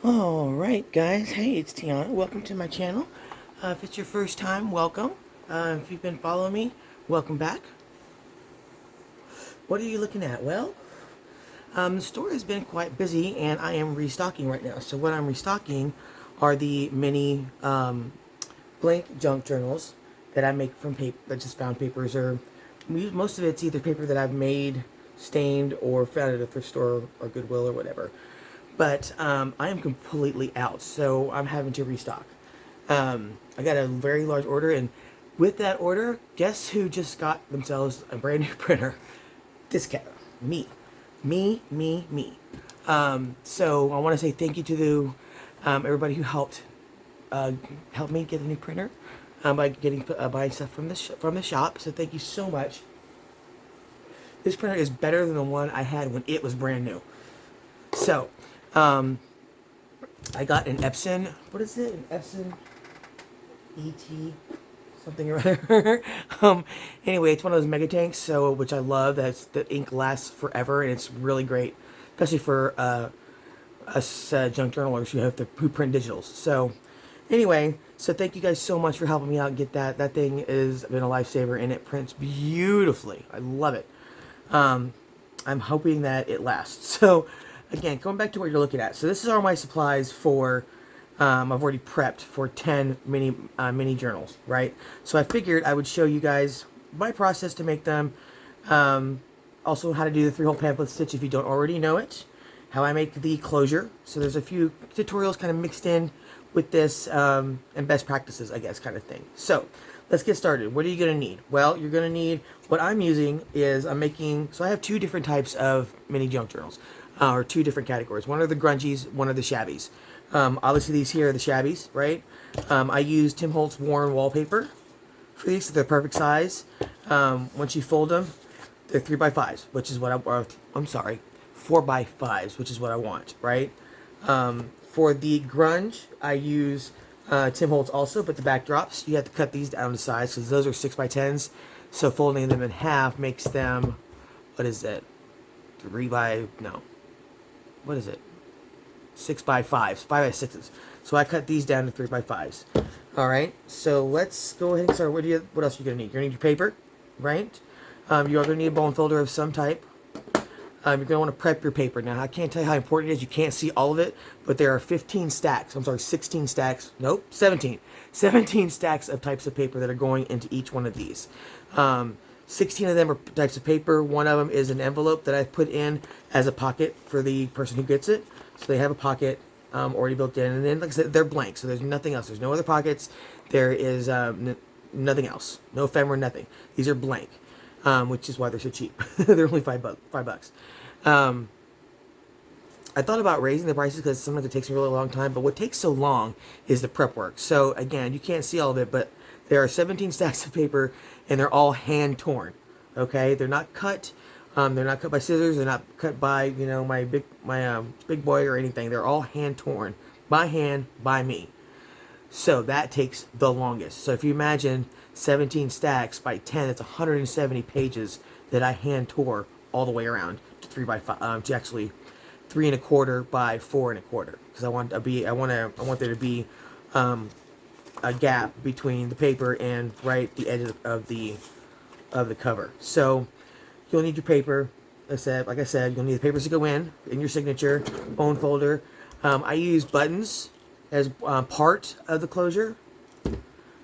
Alright guys, hey, it's Tiana. Welcome to my channel. If it's your first time, welcome. If you've been following me, welcome back. What are you looking at? Well, the store has been quite busy and I am restocking right now. So what I'm restocking are the mini blank junk journals that I make from paper, that just found papers, or most of it's either paper that I've made, stained, or found at a thrift store or Goodwill or whatever. But I am completely out, so I'm having to restock. I got a very large order, and with that order, guess who just got themselves a brand new printer? This cat, me. So I want to say thank you to the everybody who helped me get a new printer by getting buying stuff from the shop. So thank you so much. This printer is better than the one I had when it was brand new. So, I got an Epson, what is it? An Epson ET something or other. Anyway, it's one of those mega tanks, so, which I love. The ink lasts forever, and it's really great, especially for us junk journalers who print digitals. So, anyway, so thank you guys so much for helping me out and get that. That thing has been a lifesaver, and it prints beautifully. I love it. I'm hoping that it lasts. So, again, going back to what you're looking at. So this is all my supplies for, I've already prepped for 10 mini journals, right? So I figured I would show you guys my process to make them. Also how to do the 3-hole pamphlet stitch if you don't already know it. How I make the closure. So there's a few tutorials kind of mixed in with this, and best practices, I guess, kind of thing. So let's get started. What are you going to need? Well, you're going to need, what I'm using is, so I have two different types of mini junk journals. Or two different categories. One are the grungies, one are the shabbies. Obviously these here are the shabbies, right? I use Tim Holtz worn wallpaper for these, so they're perfect size. Once you fold them, they're 3x5s, which is what I'm sorry, 4x5s, which is what I want, right? For the grunge, I use Tim Holtz also, but the backdrops, you have to cut these down to size, because those are 6x10s, so folding them in half makes them, what is it? 6x5s, 5x6s. So I cut these down to 3x5s. All right. So let's go ahead and start. What else are you gonna need? You're gonna need your paper, right? You're gonna need a bone folder of some type. You're gonna want to prep your paper. Now I can't tell you how important it is. You can't see all of it, but there are 15 stacks. I'm sorry, 16 stacks. Nope, 17. 17 stacks of types of paper that are going into each one of these. 16 of them are types of paper. One of them is an envelope that I put in as a pocket for the person who gets it. So they have a pocket already built in. And then, like I said, they're blank. So there's nothing else. There's no other pockets. There is nothing else. No ephemera, nothing. These are blank, which is why they're so cheap. They're only $5. I thought about raising the prices because sometimes it takes me a really long time. But what takes so long is the prep work. So, again, you can't see all of it, but there are 17 stacks of paper, and they're all hand torn. Okay, they're not cut. They're not cut by scissors. They're not cut by my big boy or anything. They're all hand torn by hand by me. So that takes the longest. So if you imagine 17 stacks by 10, that's 170 pages that I hand tore all the way around to 3x5, to actually 3 1/4 by 4 1/4, because I want there to be a gap between the paper and right the edge of the cover. So you'll need your paper. Like I said, you'll need the papers to go in your signature, bone folder. I use buttons as part of the closure.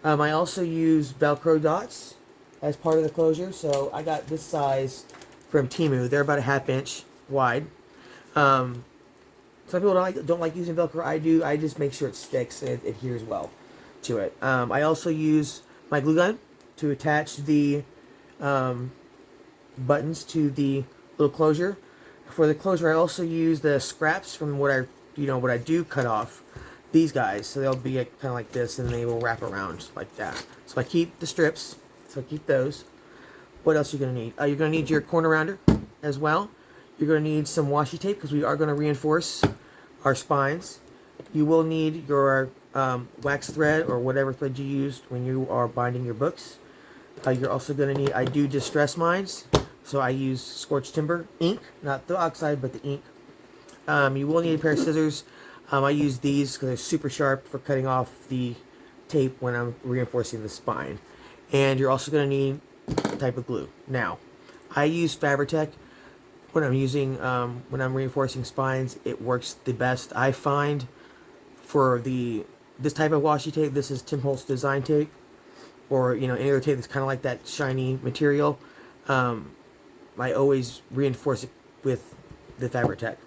I also use Velcro dots as part of the closure. So I got this size from Temu. They're about a 1/2 inch wide. Some people don't like using Velcro. I do. I just make sure it sticks and it adheres well to it. I also use my glue gun to attach the buttons to the little closure. For the closure, I also use the scraps from what I do cut off these guys, so they'll be kind of like this, and they will wrap around like that. So I keep the strips, so I keep those. What else are you gonna need? You're gonna need your corner rounder as well. You're gonna need some washi tape because we are gonna reinforce our spines. You will need your wax thread or whatever thread you used when you are binding your books. You're also going to need, I do distress mines, so I use Scorched timber ink, not the oxide, but the ink. You will need a pair of scissors. I use these because they're super sharp for cutting off the tape when I'm reinforcing the spine. And you're also going to need a type of glue. Now, I use Fabritac when I'm using when I'm reinforcing spines. It works the best, I find, for this type of washi tape. This is Tim Holtz design tape, or any other tape that's kind of like that shiny material. I always reinforce it with the Fabritac.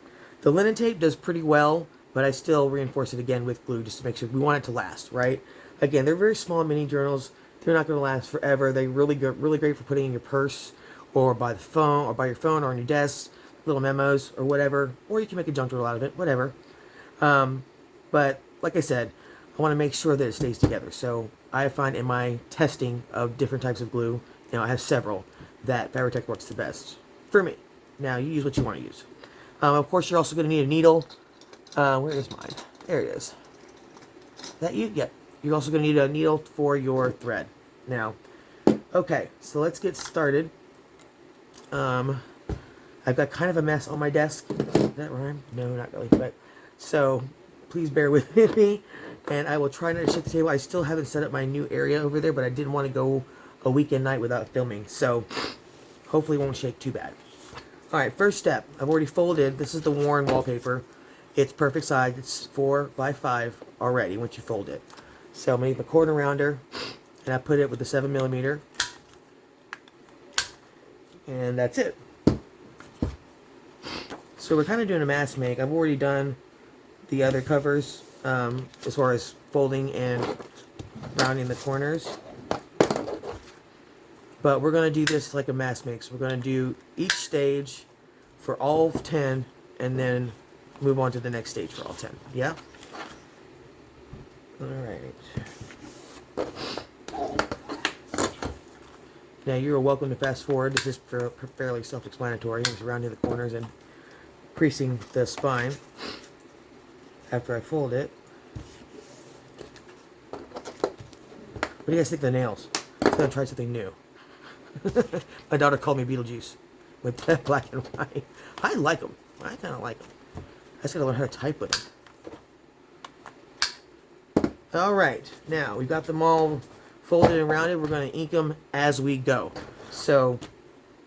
The linen tape does pretty well, but I still reinforce it again with glue just to make sure. We want it to last, right? Again, they're very small mini journals. They're not going to last forever. They're really good, really great for putting in your purse, or by the phone, or by your phone, or on your desk, little memos, or whatever. Or you can make a junk journal out of it, whatever. But like I said, I want to make sure that it stays together. So I find in my testing of different types of glue, I have several, that Fabritac works the best for me. Now, you use what you want to use. Of course, you're also going to need a needle. Where is mine? There it is. That you? Yep. You're also going to need a needle for your thread. Now, okay, so let's get started. I've got kind of a mess on my desk. Does that rhyme? No, not really. But so please bear with me, and I will try not to shake the table. I still haven't set up my new area over there, but I didn't want to go a weekend night without filming, so hopefully it won't shake too bad. Alright, first step. I've already folded. This is the worn wallpaper. It's perfect size. It's 4 by 5 already once you fold it. So I'm going to make a corner rounder, and I put it with the 7mm, and that's it. So we're kind of doing a mass make. I've already done the other covers as far as folding and rounding the corners. But we're going to do this like a mass mix. We're going to do each stage for all 10 and then move on to the next stage for all 10. Yeah? Alright. Now you're welcome to fast forward. This is fairly self-explanatory. It's rounding the corners and creasing the spine after I fold it. What do you guys think of the nails? I'm going to try something new. My daughter called me Beetlejuice with black and white. I like them. I kind of like them. I just got to learn how to type with them. Alright, now we've got them all folded and rounded. We're going to ink them as we go. So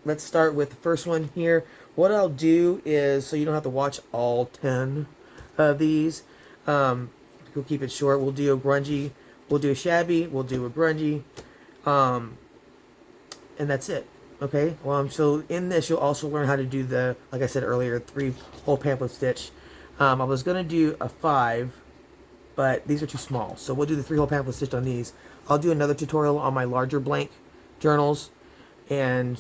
let's start with the first one here. What I'll do is, so you don't have to watch all 10 of these, we'll keep it short. We'll do a grungy, we'll do a shabby, we'll do a grungy, and that's it. Okay, so in this you'll also learn how to do the, like I said earlier, 3-hole pamphlet stitch. I was going to do a 5, but these are too small, so we'll do the 3-hole pamphlet stitch on these. I'll do another tutorial on my larger blank journals and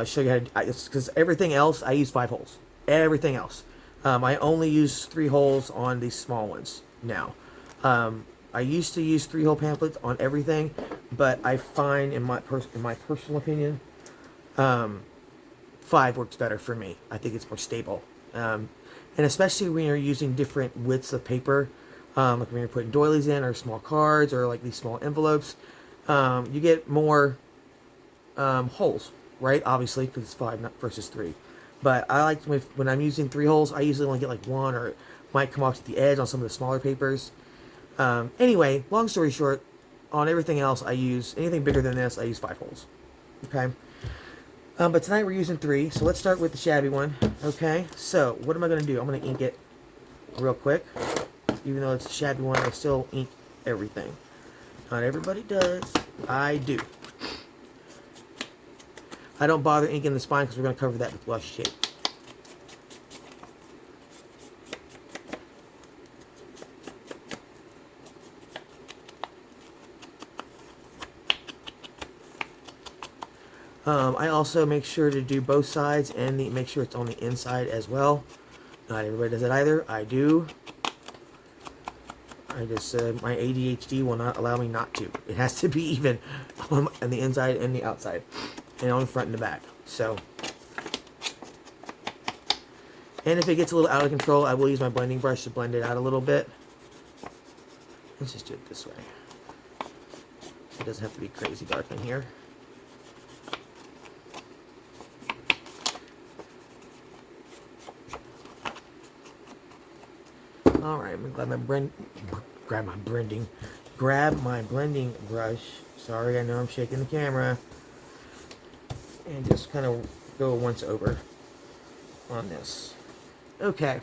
show you how to, because everything else I use 5 holes. Everything else. I only use 3 holes on these small ones now. I used to use 3-hole pamphlets on everything, but I find, in my personal opinion, 5 works better for me. I think it's more stable, and especially when you're using different widths of paper, like when you're putting doilies in or small cards or like these small envelopes, you get more holes, right? Obviously, because it's 5 not versus 3. But I like when I'm using 3 holes, I usually only get like 1, or it might come off to the edge on some of the smaller papers. Anyway, long story short, on everything else I use, anything bigger than this, I use 5 holes. Okay? But tonight we're using 3, so let's start with the shabby one. Okay? So, what am I going to do? I'm going to ink it real quick. Even though it's a shabby one, I still ink everything. Not everybody does. I do. I don't bother inking the spine because we're going to cover that with Washi tape. I also make sure to do both sides and make sure it's on the inside as well. Not everybody does it either. I do. I just, my ADHD will not allow me not to. It has to be even on the inside and the outside, and on the front and the back. So, and if it gets a little out of control, I will use my blending brush to blend it out a little bit. Let's just do it this way. It doesn't have to be crazy dark in here. All right, I'm gonna grab my blending brush. Sorry, I know I'm shaking the camera. And just kind of go once over on this. Okay.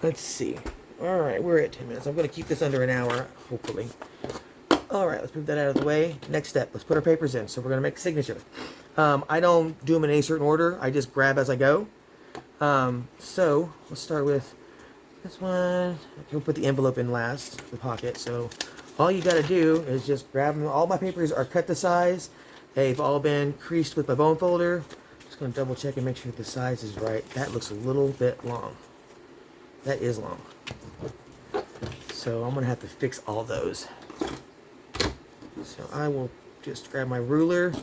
Let's see. All right, we're at 10 minutes. I'm going to keep this under an hour, hopefully. All right, let's move that out of the way. Next step, let's put our papers in. So we're going to make a signature. I don't do them in any certain order. I just grab as I go. So let's start with this one. We'll put the envelope in last, the pocket. So all you got to do is just grab them. All my papers are cut to size. They've all been creased with my bone folder. Just going to double check and make sure the size is right. That looks a little bit long. That is long. So I'm going to have to fix all those. So I will just grab my ruler,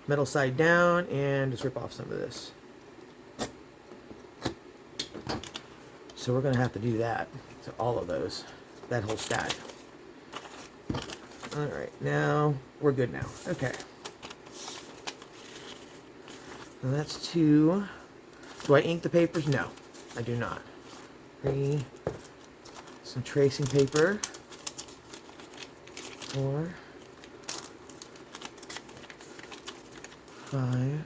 metal side down, and just rip off some of this. So we're going to have to do that to all of those, that whole stack. All right, now we're good now. Okay. And that's 2. Do I ink the papers? No, I do not. 3. Some tracing paper. 4. 5.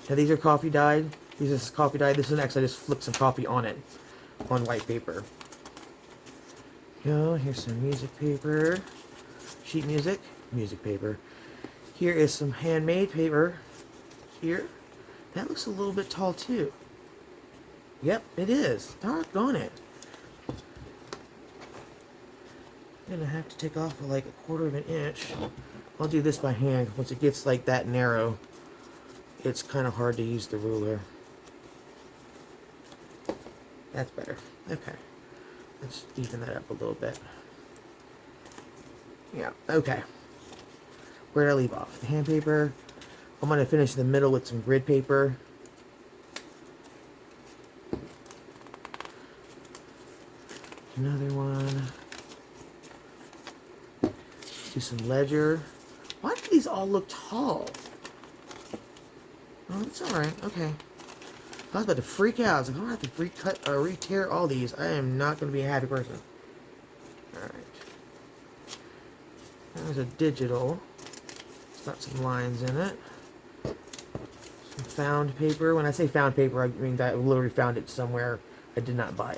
Now these are coffee dyed. This is coffee dyed. This is next. I just flipped some coffee on it, on white paper. Here's some music paper. Sheet music. Music paper. Here is some handmade paper. Here. That looks a little bit tall too. Yep, it is. Doggone it. I'm going to have to take off like 1/4 of an inch. I'll do this by hand. Once it gets like that narrow, it's kind of hard to use the ruler. That's better. Okay. Let's even that up a little bit. Yeah, okay. Where did I leave off? The hand paper. I'm going to finish the middle with some grid paper. Another one. Do some ledger. Why do these all look tall? Oh, it's alright. Okay. I was about to freak out. I was like, I don't have to recut or re-tear all these. I am not going to be a happy person. Alright. There's a digital. It's got some lines in it. Some found paper. When I say found paper, I mean that I literally found it somewhere. I did not buy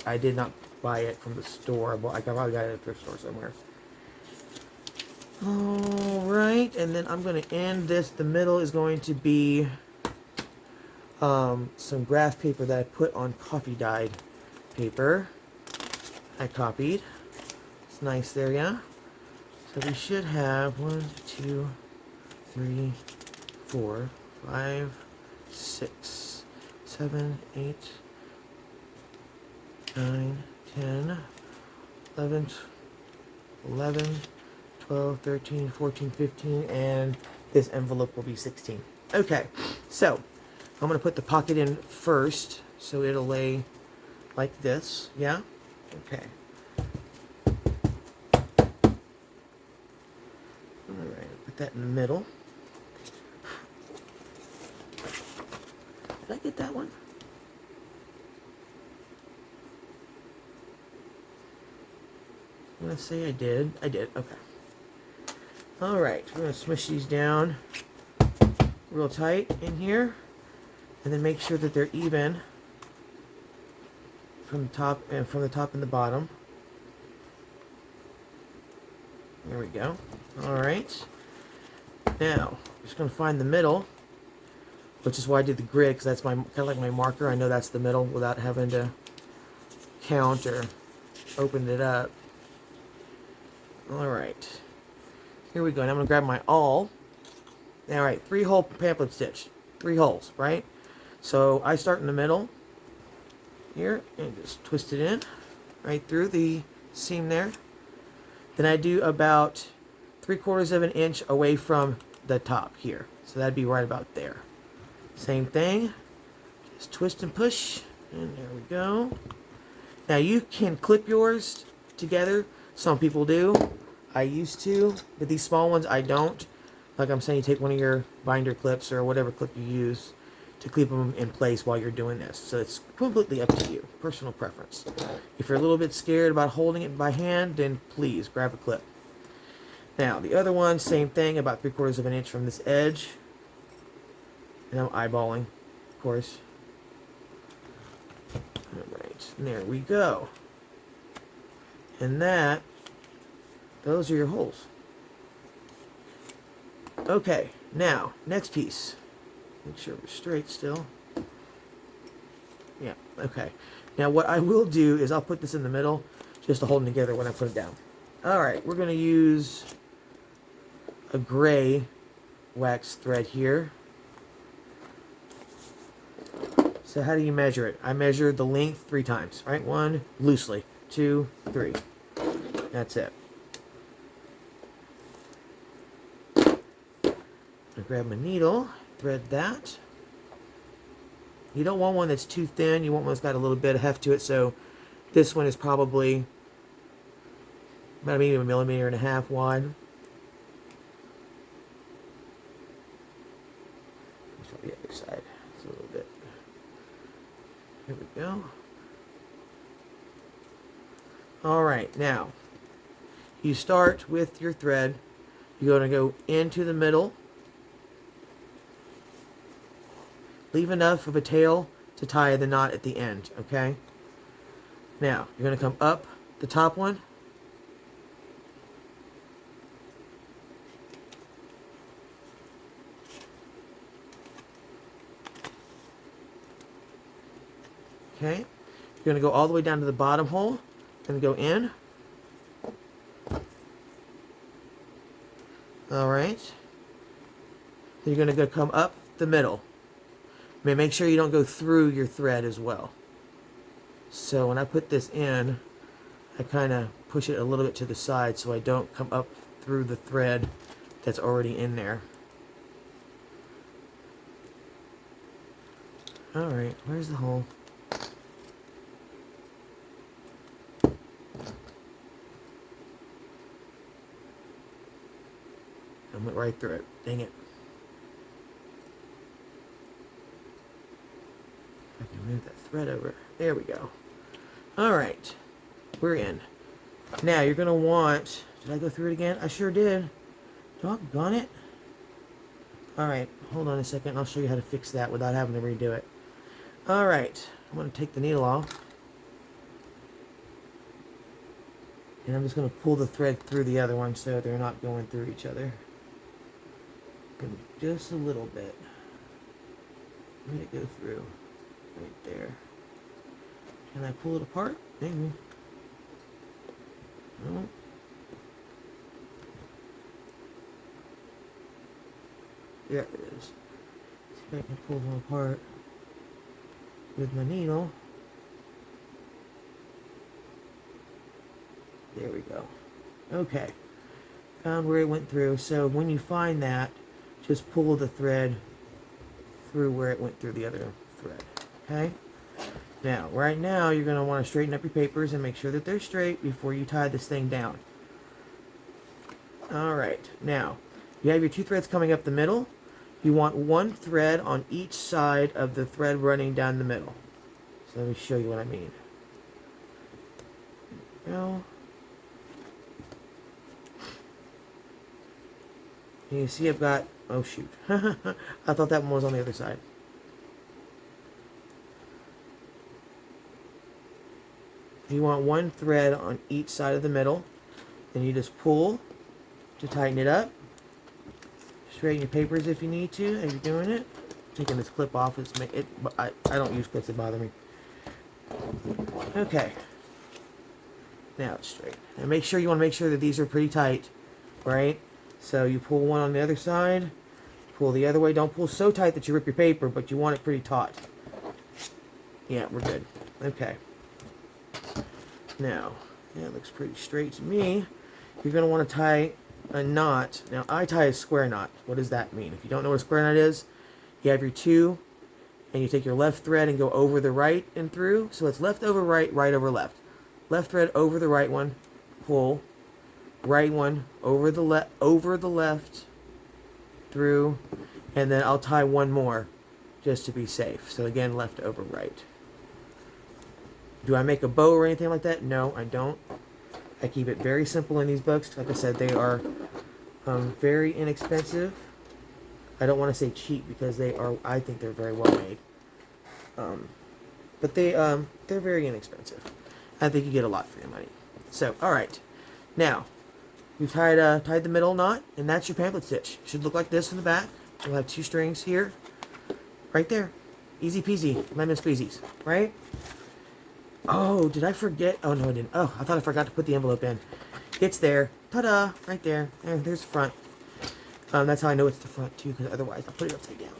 it from the store. I probably got it at a thrift store somewhere. Alright, and then I'm going to end this. The middle is going to be some graph paper that I put on coffee dyed paper. I copied. It's nice there, yeah? So we should have 1, 2, 3, 4, 5, 6, 7, 8, 9, 10, 11, 12, 13, 14, 15, and this envelope will be 16. Okay, so I'm going to put the pocket in first, so it'll lay like this, yeah? Okay. Alright, put that in the middle. Did I get that one? I'm going to say I did. I did, okay. Alright, we're going to smush these down real tight in here. And then make sure that they're even from the top and the bottom. There we go. Alright. Now, I'm just going to find the middle, which is why I did the grid, because that's kind of like my marker. I know that's the middle without having to count or open it up. Alright. Here we go. And I'm going to grab my awl. Alright, 3-hole pamphlet stitch. 3 holes, right? So I start in the middle here and just twist it in right through the seam there. Then I do about 3/4 of an inch away from the top here. So that'd be right about there. Same thing. Just twist and push. And there we go. Now you can clip yours together. Some people do. I used to. But these small ones I don't. Like I'm saying, you take one of your binder clips or whatever clip you use. to keep them in place while you're doing this. So it's completely up to you, personal preference. If you're a little bit scared about holding it by hand, then please grab a clip. Now, the other one, same thing, about 3/4 of an inch from this edge. And I'm eyeballing, of course. Alright, there we go. And those are your holes. Okay, now, next piece. Make sure we're straight still. Yeah, okay. Now what I will do is I'll put this in the middle just to hold them together when I put it down. Alright, we're going to use a gray wax thread here. So how do you measure it? I measured the length 3 times, right? 1, loosely. 2, 3. That's it. I grab my needle, thread that. You don't want one that's too thin. You want one that's got a little bit of heft to it. So this one is probably about maybe 1.5 millimeters wide. Let's try the other side. It's a little bit. Here we go. All right, now you start with your thread. You're going to go into the middle. Leave enough of a tail to tie the knot at the end, okay? Now, you're going to come up the top one. Okay? You're going to go all the way down to the bottom hole and go in. Alright. Then you're going to come up the middle. Make sure you don't go through your thread as well. So when I put this in, I kind of push it a little bit to the side so I don't come up through the thread that's already in there. Alright, where's the hole? I went right through it. Dang it. I can move that thread over. There we go. Alright. We're in. Now you're going to want... Did I go through it again? I sure did. Doggone it. Alright. Hold on a second. I'll show you how to fix that without having to redo it. Alright. I'm going to take the needle off. And I'm just going to pull the thread through the other one so they're not going through each other. Just a little bit. Let it go through. Right there. Can I pull it apart? Maybe. No. There it is. See if I can pull them apart with my needle. There we go. Okay. Found where it went through. So when you find that, just pull the thread through where it went through the other thread. Okay? Now, right now, you're going to want to straighten up your papers and make sure that they're straight before you tie this thing down. Alright, now, you have your 2 threads coming up the middle. You want 1 thread on each side of the thread running down the middle. So let me show you what I mean. There we go. And you see I've got... Oh, shoot. I thought that one was on the other side. You want 1 thread on each side of the middle. Then you just pull to tighten it up. Straighten your papers if you need to as you're doing it. Taking this clip off, I don't use clips that bother me. Okay. Now it's straight. And make sure you want to make sure that these are pretty tight, right? So you pull one on the other side, pull the other way. Don't pull so tight that you rip your paper, but you want it pretty taut. Yeah, we're good. Okay. Now, yeah, it looks pretty straight to me. You're going to want to tie a knot. Now, I tie a square knot. What does that mean? If you don't know what a square knot is, you have your 2, and you take your left thread and go over the right and through. So it's left over right, right over left. Left thread over the right one, pull. Right one over the left, through, and then I'll tie one more just to be safe. So again, left over right. Do I make a bow or anything like that? No, I don't. I keep it very simple in these books. Like I said, they are very inexpensive. I don't want to say cheap because they are. I think they're very well made. But they're very inexpensive. I think you get a lot for your money. So, all right. Now, we've tied the middle knot, and that's your pamphlet stitch. Should look like this in the back. We'll have 2 strings here, right there. Easy peasy, lemon squeezies, right? Oh, did I forget? Oh, no, I didn't. Oh, I thought I forgot to put the envelope in. It's there. Ta-da! Right there. There's the front. That's how I know it's the front, too, because otherwise I'll put it upside down.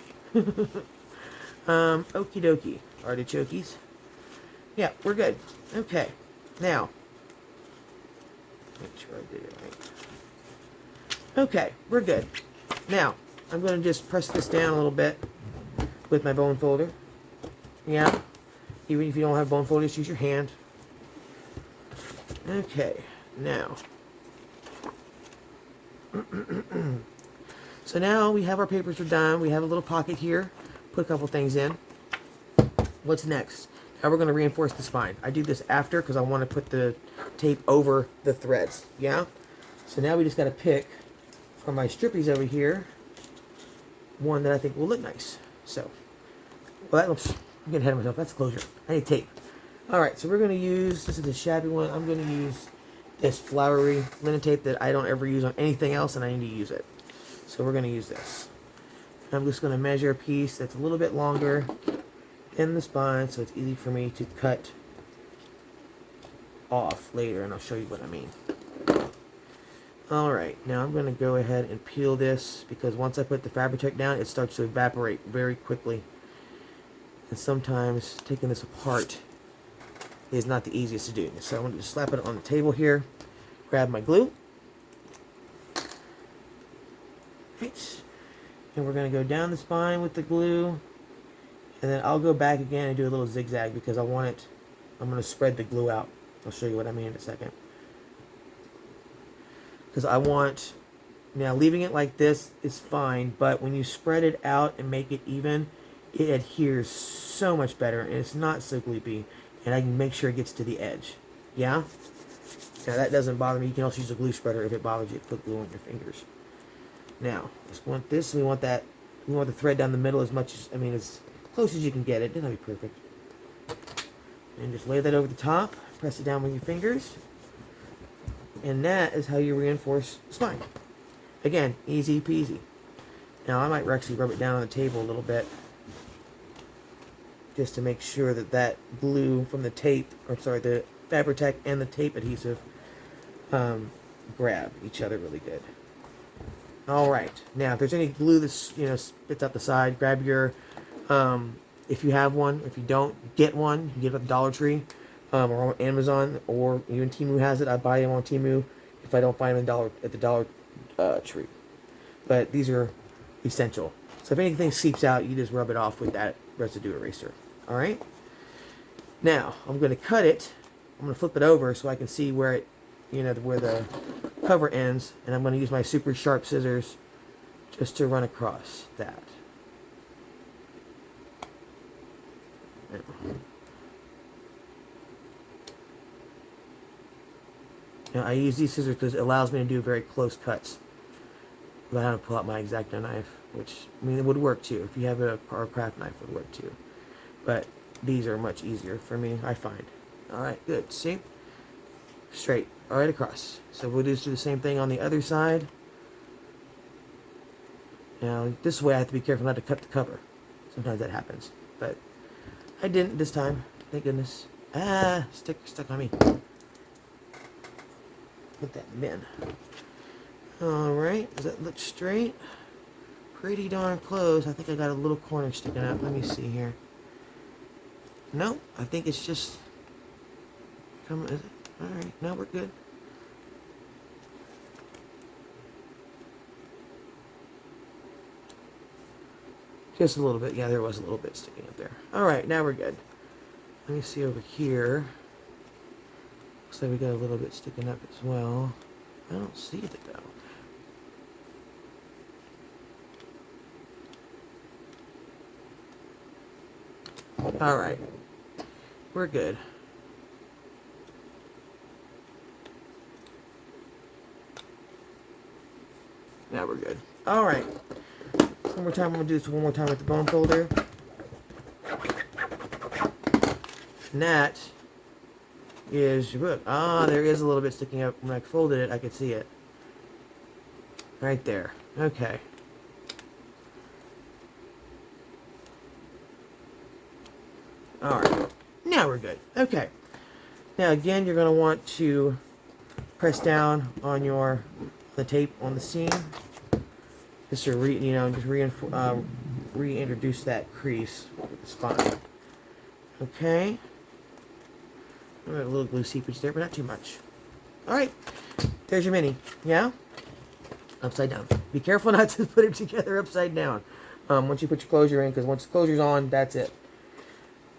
Okie dokie. Artichokes. Yeah, we're good. Okay. Now, make sure I did it right. Okay, we're good. Now, I'm going to just press this down a little bit with my bone folder. Yeah. Even if you don't have a bone folder, just use your hand. Okay, now. So now we have our papers are done. We have a little pocket here. Put a couple things in. What's next? Now we're going to reinforce the spine. I do this after because I want to put the tape over the threads. Yeah? So now we just got to pick from my strippies over here one that I think will look nice. So, well, that looks... I'm getting ahead of myself. That's closure. I need tape. Alright, so we're going to use... This is a shabby one. I'm going to use this flowery linen tape that I don't ever use on anything else, and I need to use it. So we're going to use this. I'm just going to measure a piece that's a little bit longer in the spine, so it's easy for me to cut off later, and I'll show you what I mean. Alright, now I'm going to go ahead and peel this, because once I put the Fabritac down, it starts to evaporate very quickly. And sometimes taking this apart is not the easiest to do. So I'm going to just slap it on the table here, grab my glue. Right. And we're going to go down the spine with the glue. And then I'll go back again and do a little zigzag because I want it, I'm going to spread the glue out. I'll show you what I mean in a second. Because I want, now leaving it like this is fine, but when you spread it out and make it even, it adheres so much better and it's not so gloopy, and I can make sure it gets to the edge. Yeah? Now that doesn't bother me. You can also use a glue spreader if it bothers you to put glue on your fingers. Now, just want this, we want that, we want the thread down the middle as much as, I mean, as close as you can get it. It'll be perfect. And just lay that over the top, press it down with your fingers, and that is how you reinforce the spine. Again, easy peasy. Now I might actually rub it down on the table a little bit, just to make sure that that glue from the tape, or sorry, the Fabritac and the tape adhesive grab each other really good. Alright, now if there's any glue that's, you know, spits out the side, grab your, if you have one. If you don't, get one. You can get it at the Dollar Tree, or on Amazon, or even Temu has it. I buy them on Temu if I don't find them at the Dollar Tree. But these are essential. So if anything seeps out, you just rub it off with that residue eraser. Alright? Now, I'm going to cut it. I'm going to flip it over so I can see where it, you know, where the cover ends. And I'm going to use my super sharp scissors just to run across that. Now, I use these scissors because it allows me to do very close cuts without having to pull out my X-Acto knife, which, I mean, it would work too. If you have a craft knife, it would work too. But these are much easier for me, I find. Alright, good. See? Straight. Alright, across. So we'll just do the same thing on the other side. Now, this way I have to be careful not to cut the cover. Sometimes that happens. But I didn't this time. Thank goodness. Ah, stuck on me. Put that in. Alright, does that look straight? Pretty darn close. I think I got a little corner sticking out. Let me see here. No, I think it's just... Is it? Alright, now we're good. Just a little bit. Yeah, there was a little bit sticking up there. Alright, now we're good. Let me see over here. Looks like we got a little bit sticking up as well. I don't see it though. All right, we're good. Now we're good. All right. One more time. I'm gonna do this one more time with the bone folder. And that is good. Ah, there is a little bit sticking up. When I folded it, I could see it. Right there. Okay. Alright. Now we're good. Okay. Now again, you're going to want to press down on the tape on the seam. Just to reintroduce that crease with the spine. Okay. A little glue seepage there, but not too much. Alright. There's your mini. Yeah? Upside down. Be careful not to put it together upside down once you put your closure in, because once the closure's on, that's it.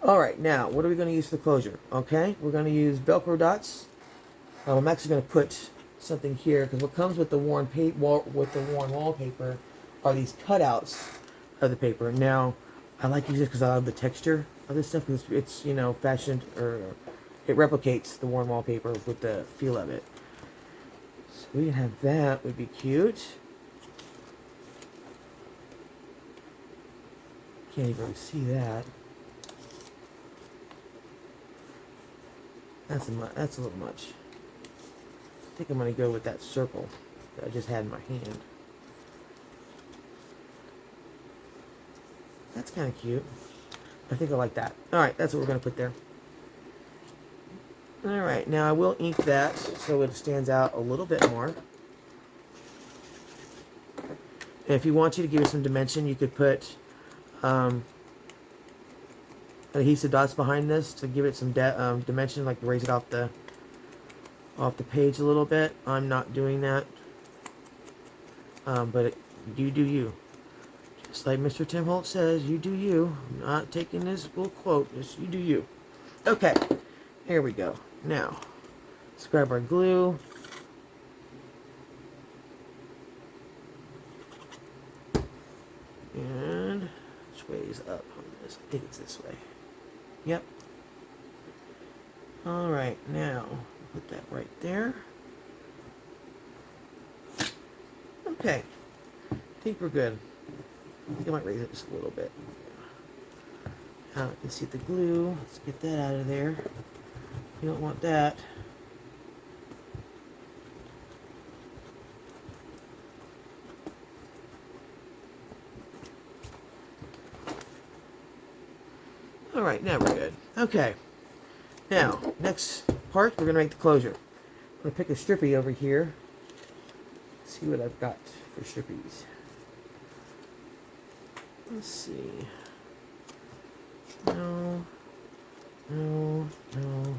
Alright, now, what are we going to use for the closure? Okay, we're going to use Velcro dots. I'm actually going to put something here, because what comes with the worn wallpaper are these cutouts of the paper. Now, I like using this because I love the texture of this stuff, because it's, you know, fashioned, or it replicates the worn wallpaper with the feel of it. So we can have that, would be cute. Can't even really see that. That's a little much. I think I'm going to go with that circle that I just had in my hand. That's kind of cute. I think I like that. Alright, that's what we're going to put there. Alright, now I will ink that so it stands out a little bit more. And if you want to give it some dimension, you could put adhesive dots behind this to give it some dimension, like raise it off the page a little bit. I'm not doing that, but you do you. Just like Mr. Tim Holtz says, you do you. I'm not taking this little quote, just you do you. Okay, here we go. Now, let's grab our glue. And which way is up on this? I think it's this way. Yep. Alright, now put that right there. Okay. I think we're good. I think I might raise it just a little bit. Now you can see the glue. Let's get that out of there. You don't want that. Alright, now we're good. Okay. Now, next part, we're going to make the closure. I'm going to pick a strippy over here. Let's see what I've got for strippies. Let's see. No. No. No.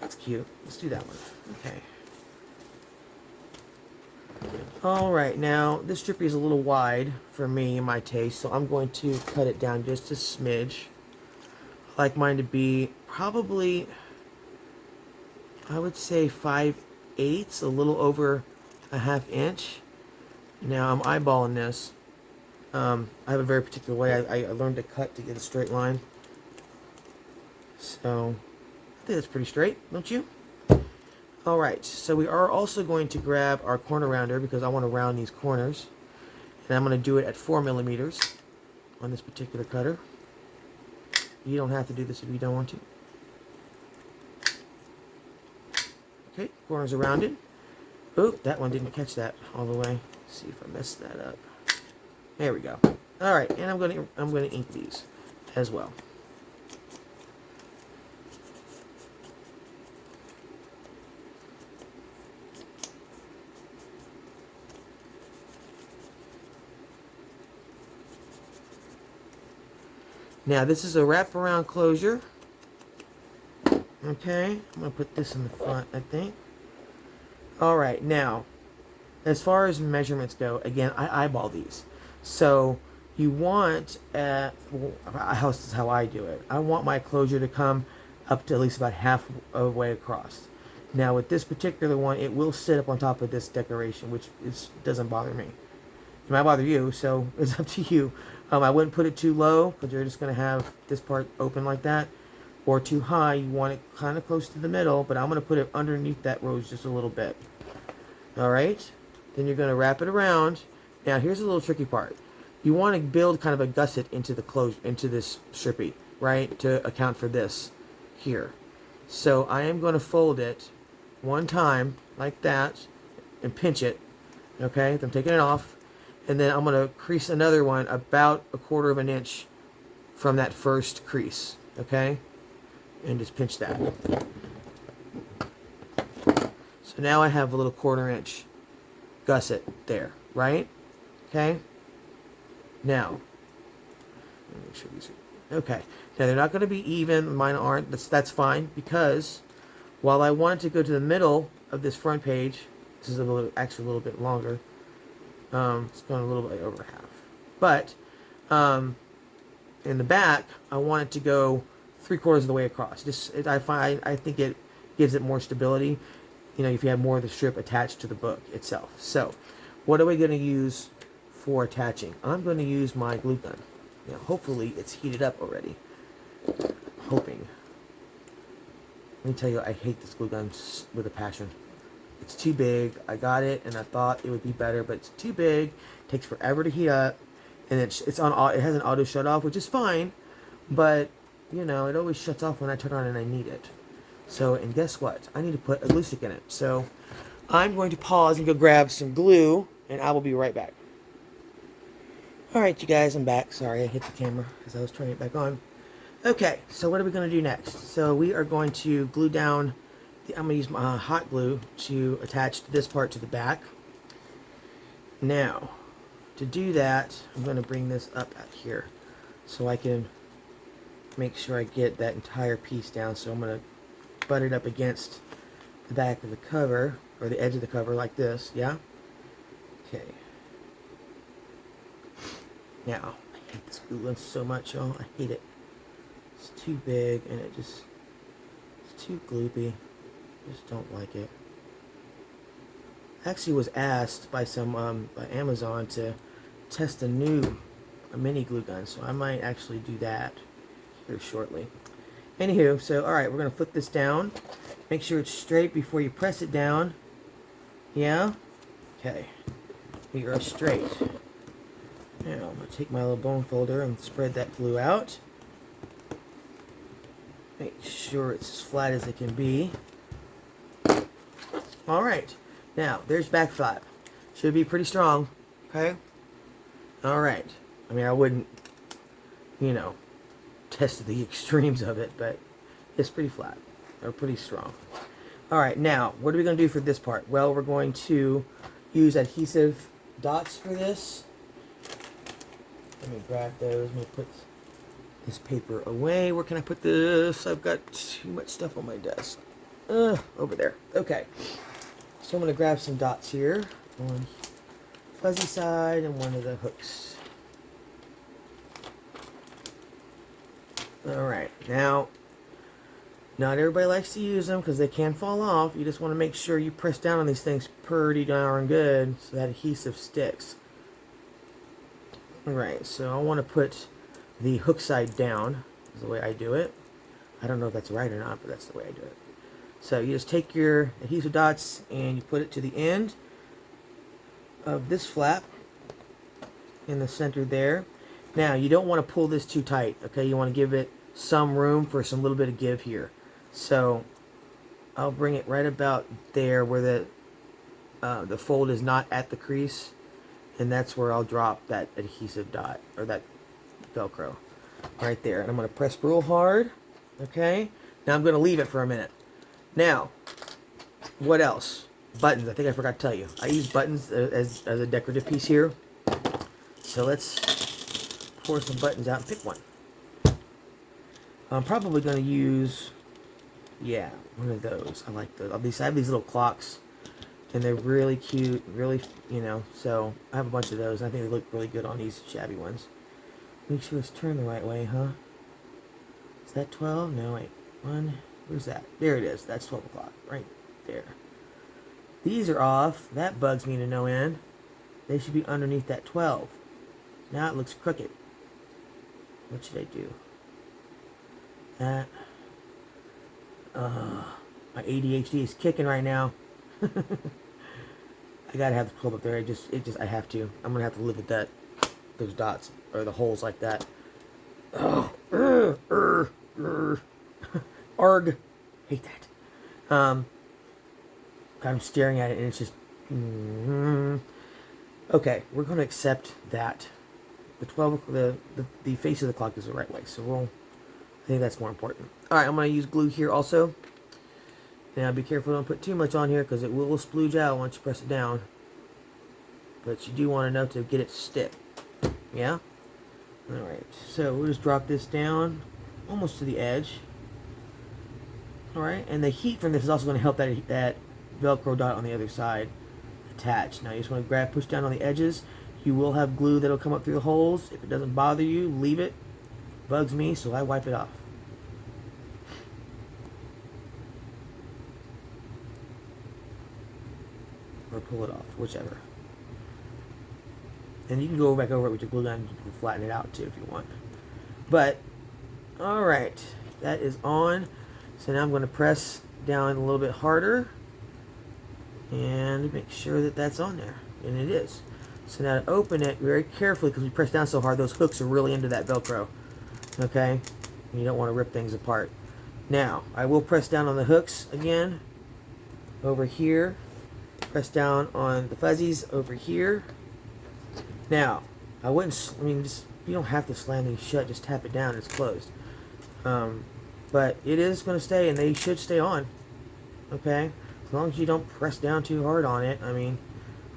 That's cute. Let's do that one. Okay. Alright, now this strippy is a little wide for me and my taste, so I'm going to cut it down just a smidge. I like mine to be probably, I would say 5/8, a little over a ½ inch. Now I'm eyeballing this. I have a very particular way I learned to cut to get a straight line. So I think that's pretty straight, don't you? Alright, so we are also going to grab our corner rounder because I want to round these corners. And I'm going to do it at 4mm on this particular cutter. You don't have to do this if you don't want to. Okay, corners are rounded. Oh, that one didn't catch that all the way. Let's see if I messed that up. There we go. Alright, and I'm going to ink these as well. Now this is a wraparound closure. Okay, I'm going to put this in the front, I think. Alright, now, as far as measurements go, again, I eyeball these. So, you want, this is how I do it. I want my closure to come up to at least about half of the way across. Now with this particular one, it will sit up on top of this decoration, which doesn't bother me. It might bother you, so it's up to you. I wouldn't put it too low because you're just going to have this part open like that. Or too high, you want it kind of close to the middle, but I'm going to put it underneath that rose just a little bit. Alright, then you're going to wrap it around. Now here's a little tricky part. You want to build kind of a gusset into the into this strippy, right, to account for this here. So I am going to fold it one time like that and pinch it. Okay, I'm taking it off, and then I'm going to crease another one about 1/4 of an inch from that first crease. Okay, and just pinch that. So now I have a little 1/4 inch gusset there, right? Okay. Now, let me make sure these are okay. Now they're not going to be even. Mine aren't. That's fine, because while I want it to go to the middle of this front page, this is actually a little bit longer. It's going a little bit over half, but in the back, I want it to go 3/4 of the way across. I think it gives it more stability. You know, if you have more of the strip attached to the book itself. So, what are we going to use for attaching? I'm going to use my glue gun. Now, hopefully it's heated up already. Hoping. Let me tell you, I hate this glue gun with a passion. It's too big. I got it and I thought it would be better, but it's too big. It takes forever to heat up, and it has an auto shut off, which is fine, but you know, it always shuts off when I turn on and I need it. So, and guess what? I need to put a glue stick in it. So, I'm going to pause and go grab some glue, and I will be right back. Alright, you guys, I'm back. Sorry, I hit the camera as I was turning it back on. Okay, so what are we going to do next? So, we are going to glue down, I'm going to use my hot glue to attach this part to the back. Now, to do that, I'm going to bring this up out here so I can make sure I get that entire piece down. So, I'm going to butt it up against the back of the cover, or the edge of the cover like this, yeah? Okay. Now, I hate this glue gun so much, y'all. I hate it. It's too big, and it's too gloopy. I just don't like it. I actually was asked by by Amazon to test a mini glue gun, so I might actually do that here shortly. Anywho, so alright, we're going to flip this down. Make sure it's straight before you press it down. Yeah? Okay. We are straight. Now, I'm going to take my little bone folder and spread that glue out. Make sure it's as flat as it can be. Alright. Now, there's back flap. Should be pretty strong. Okay? Alright. I mean, I wouldn't, you know, test the extremes of it, but it's pretty flat. Or pretty strong. Alright, now, what are we going to do for this part? Well, we're going to use adhesive dots for this. Let me grab those. Let me put this paper away. Where can I put this? I've got too much stuff on my desk. Over there. Okay. So I'm going to grab some dots here. One fuzzy side and one of the hooks. Alright. Now, not everybody likes to use them because they can fall off. You just want to make sure you press down on these things pretty darn good so that adhesive sticks. Alright, so I want to put the hook side down, is the way I do it. I don't know if that's right or not, but that's the way I do it. So you just take your adhesive dots and you put it to the end of this flap in the center there. Now, you don't want to pull this too tight, okay? You want to give it some room for some little bit of give here. So I'll bring it right about there where the fold is not at the crease. And that's where I'll drop that adhesive dot, or that Velcro, right there. And I'm going to press real hard, okay? Now I'm going to leave it for a minute. Now, what else? Buttons. I think I forgot to tell you. I use buttons as a decorative piece here. So let's pour some buttons out and pick one. I'm probably going to use, yeah, one of those. I like those. I have these little clocks. And they're really cute, really, you know, so I have a bunch of those. I think they look really good on these shabby ones. Make sure it's turned the right way, huh? Is that 12? No, wait. Where's that? There it is. That's 12 o'clock, right? There. These are off. That bugs me to no end. They should be underneath that 12. Now it looks crooked. What should I do? That. My ADHD is kicking right now. I gotta have the 12 up there. I have to. I'm gonna have to live with that. Those dots or the holes like that. Oh, arg, hate that. I'm staring at it and it's just. Okay, we're gonna accept that. The 12, the face of the clock is the right way, so I think that's more important. All right, I'm gonna use glue here also. Now be careful, don't put too much on here because it will splooge out once you press it down. But you do want enough to get it to stick. Yeah? Alright, so we'll just drop this down almost to the edge. Alright, and the heat from this is also going to help that Velcro dot on the other side attach. Now you just want to push down on the edges. You will have glue that'll come up through the holes. If it doesn't bother you, leave it. Bugs me, so I wipe it off. Or pull it off, whichever. And you can go back over it with your glue gun and flatten it out too if you want. But, alright, that is on. So now I'm going to press down a little bit harder and make sure that that's on there. And it is. So now to open it very carefully, because we press down so hard, those hooks are really into that Velcro. Okay? And you don't want to rip things apart. Now, I will press down on the hooks again. Over here. Press down on the fuzzies over here. Now, you don't have to slam these shut, just tap it down, it's closed. But it is going to stay, and they should stay on. Okay? As long as you don't press down too hard on it. I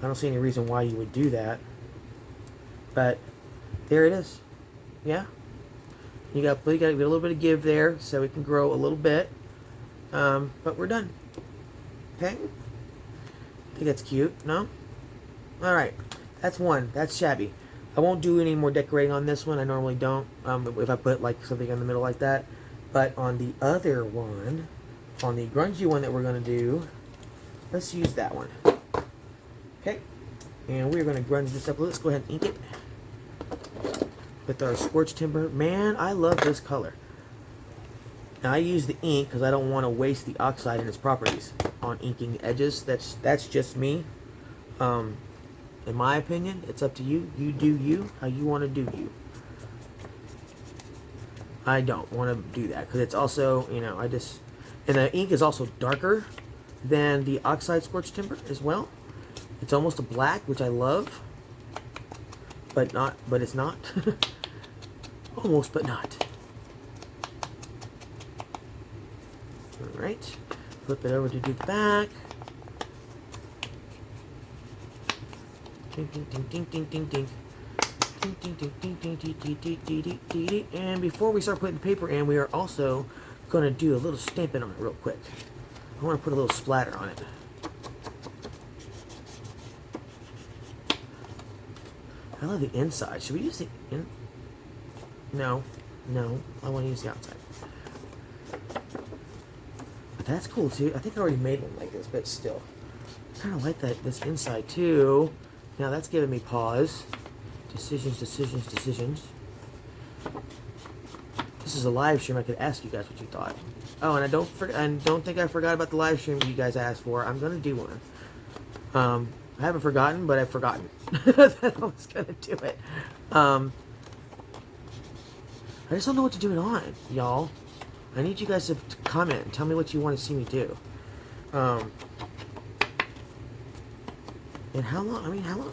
don't see any reason why you would do that. But, there it is. Yeah? You got a little bit of give there, so it can grow a little bit. But we're done. Okay? I think that's cute, no? Alright. That's one. That's shabby. I won't do any more decorating on this one. I normally don't. If I put like something in the middle like that. But on the other one, on the grungy one that we're going to do, let's use that one. Okay. And we're going to grunge this up. Let's go ahead and ink it with our Scorched Timber. Man, I love this color. Now I use the ink because I don't want to waste the oxide and its properties on inking the edges. That's just me. In my opinion, it's up to you. You do you, how you want to do you. I don't want to do that because it's also, and the ink is also darker than the oxide Scorched Timber as well. It's almost a black, which I love, but it's not. Almost, but not. All right, flip it over to do the back. Ding, ding, ding, ding, ding, ding, ding. Ding, ding, ding, ding, ding, ding, ding, ding, ding, ding, ding. And before we start putting the paper in, we are also going to do a little stamping on it real quick. I want to put a little splatter on it. I love the inside. Should we use the in? No. I want to use the outside. But that's cool too. I think I already made one like this, but still. I kind of like this inside too. Now that's giving me pause. Decisions. This is a live stream. I could ask you guys what you thought. Oh, and I don't think I forgot about the live stream you guys asked for. I'm gonna do one. I haven't forgotten, but I've forgotten that I was gonna do it. I just don't know what to do it on, y'all. I need you guys to comment and tell me what you want to see me do. And how long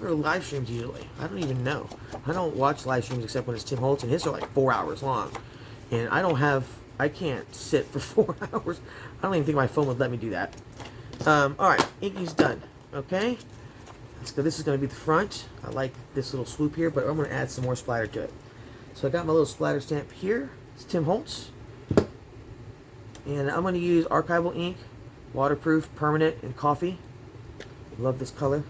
are live streams usually? I don't even know. I don't watch live streams except when it's Tim Holtz, and his are like 4 hours long. And I can't sit for 4 hours. I don't even think my phone would let me do that. Alright, inking's done. Okay? Let's go. This is going to be the front. I like this little swoop here, but I'm going to add some more splatter to it. So I got my little splatter stamp here. It's Tim Holtz. And I'm going to use Archival ink, waterproof, permanent, and coffee. Love this color.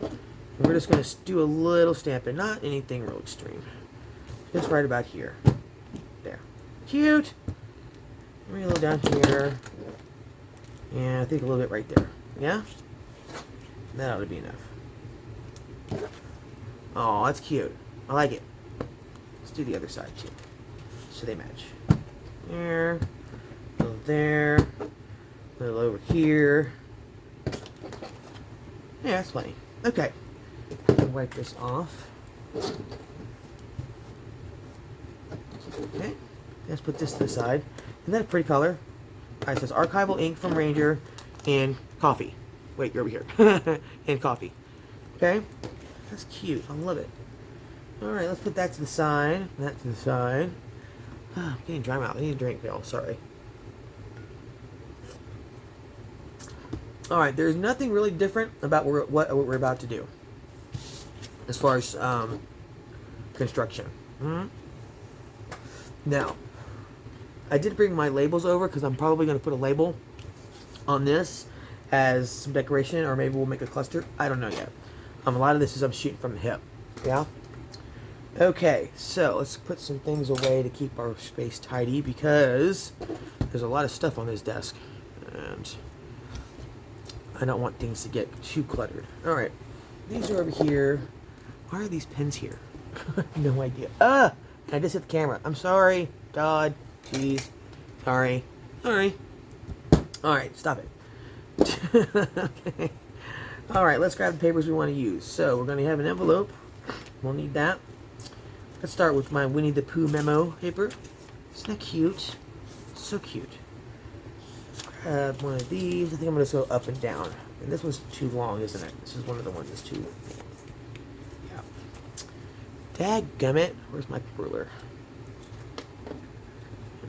And we're just going to do a little stamping, not anything real extreme. Just right about here. There. Cute! Maybe a little down here. And I think a little bit right there. Yeah? That ought to be enough. Oh, that's cute. I like it. Let's do the other side too, so they match. There, a little there, a little over here. Yeah, that's plenty. Okay, wipe this off. Okay, let's put this to the side. Isn't that a pretty color? Alright, it says Archival ink from Ranger and coffee. Wait, you're over here. And coffee. Okay, that's cute. I love it. Alright, let's put that to the side. That to the side. I'm getting dry mouth. I need a drink, Bill. Sorry. Alright, there's nothing really different about what we're about to do as far as construction. Now, I did bring my labels over because I'm probably going to put a label on this as some decoration, or maybe we'll make a cluster. I don't know yet. A lot of this is I'm shooting from the hip. Yeah? Okay, so let's put some things away to keep our space tidy because there's a lot of stuff on this desk and I don't want things to get too cluttered. Alright, these are over here. Why are these pens here? No idea. I just hit the camera. I'm sorry. God. Jeez. Sorry. Sorry. Alright, stop it. Okay. Alright, let's grab the papers we want to use. So, we're going to have an envelope. We'll need that. Let's start with my Winnie the Pooh memo paper. Isn't that cute? So cute. Let's grab one of these. I think I'm going to go up and down. And this one's too long, isn't it? This is one of the ones that's too... Yeah. Dadgummit. Where's my ruler?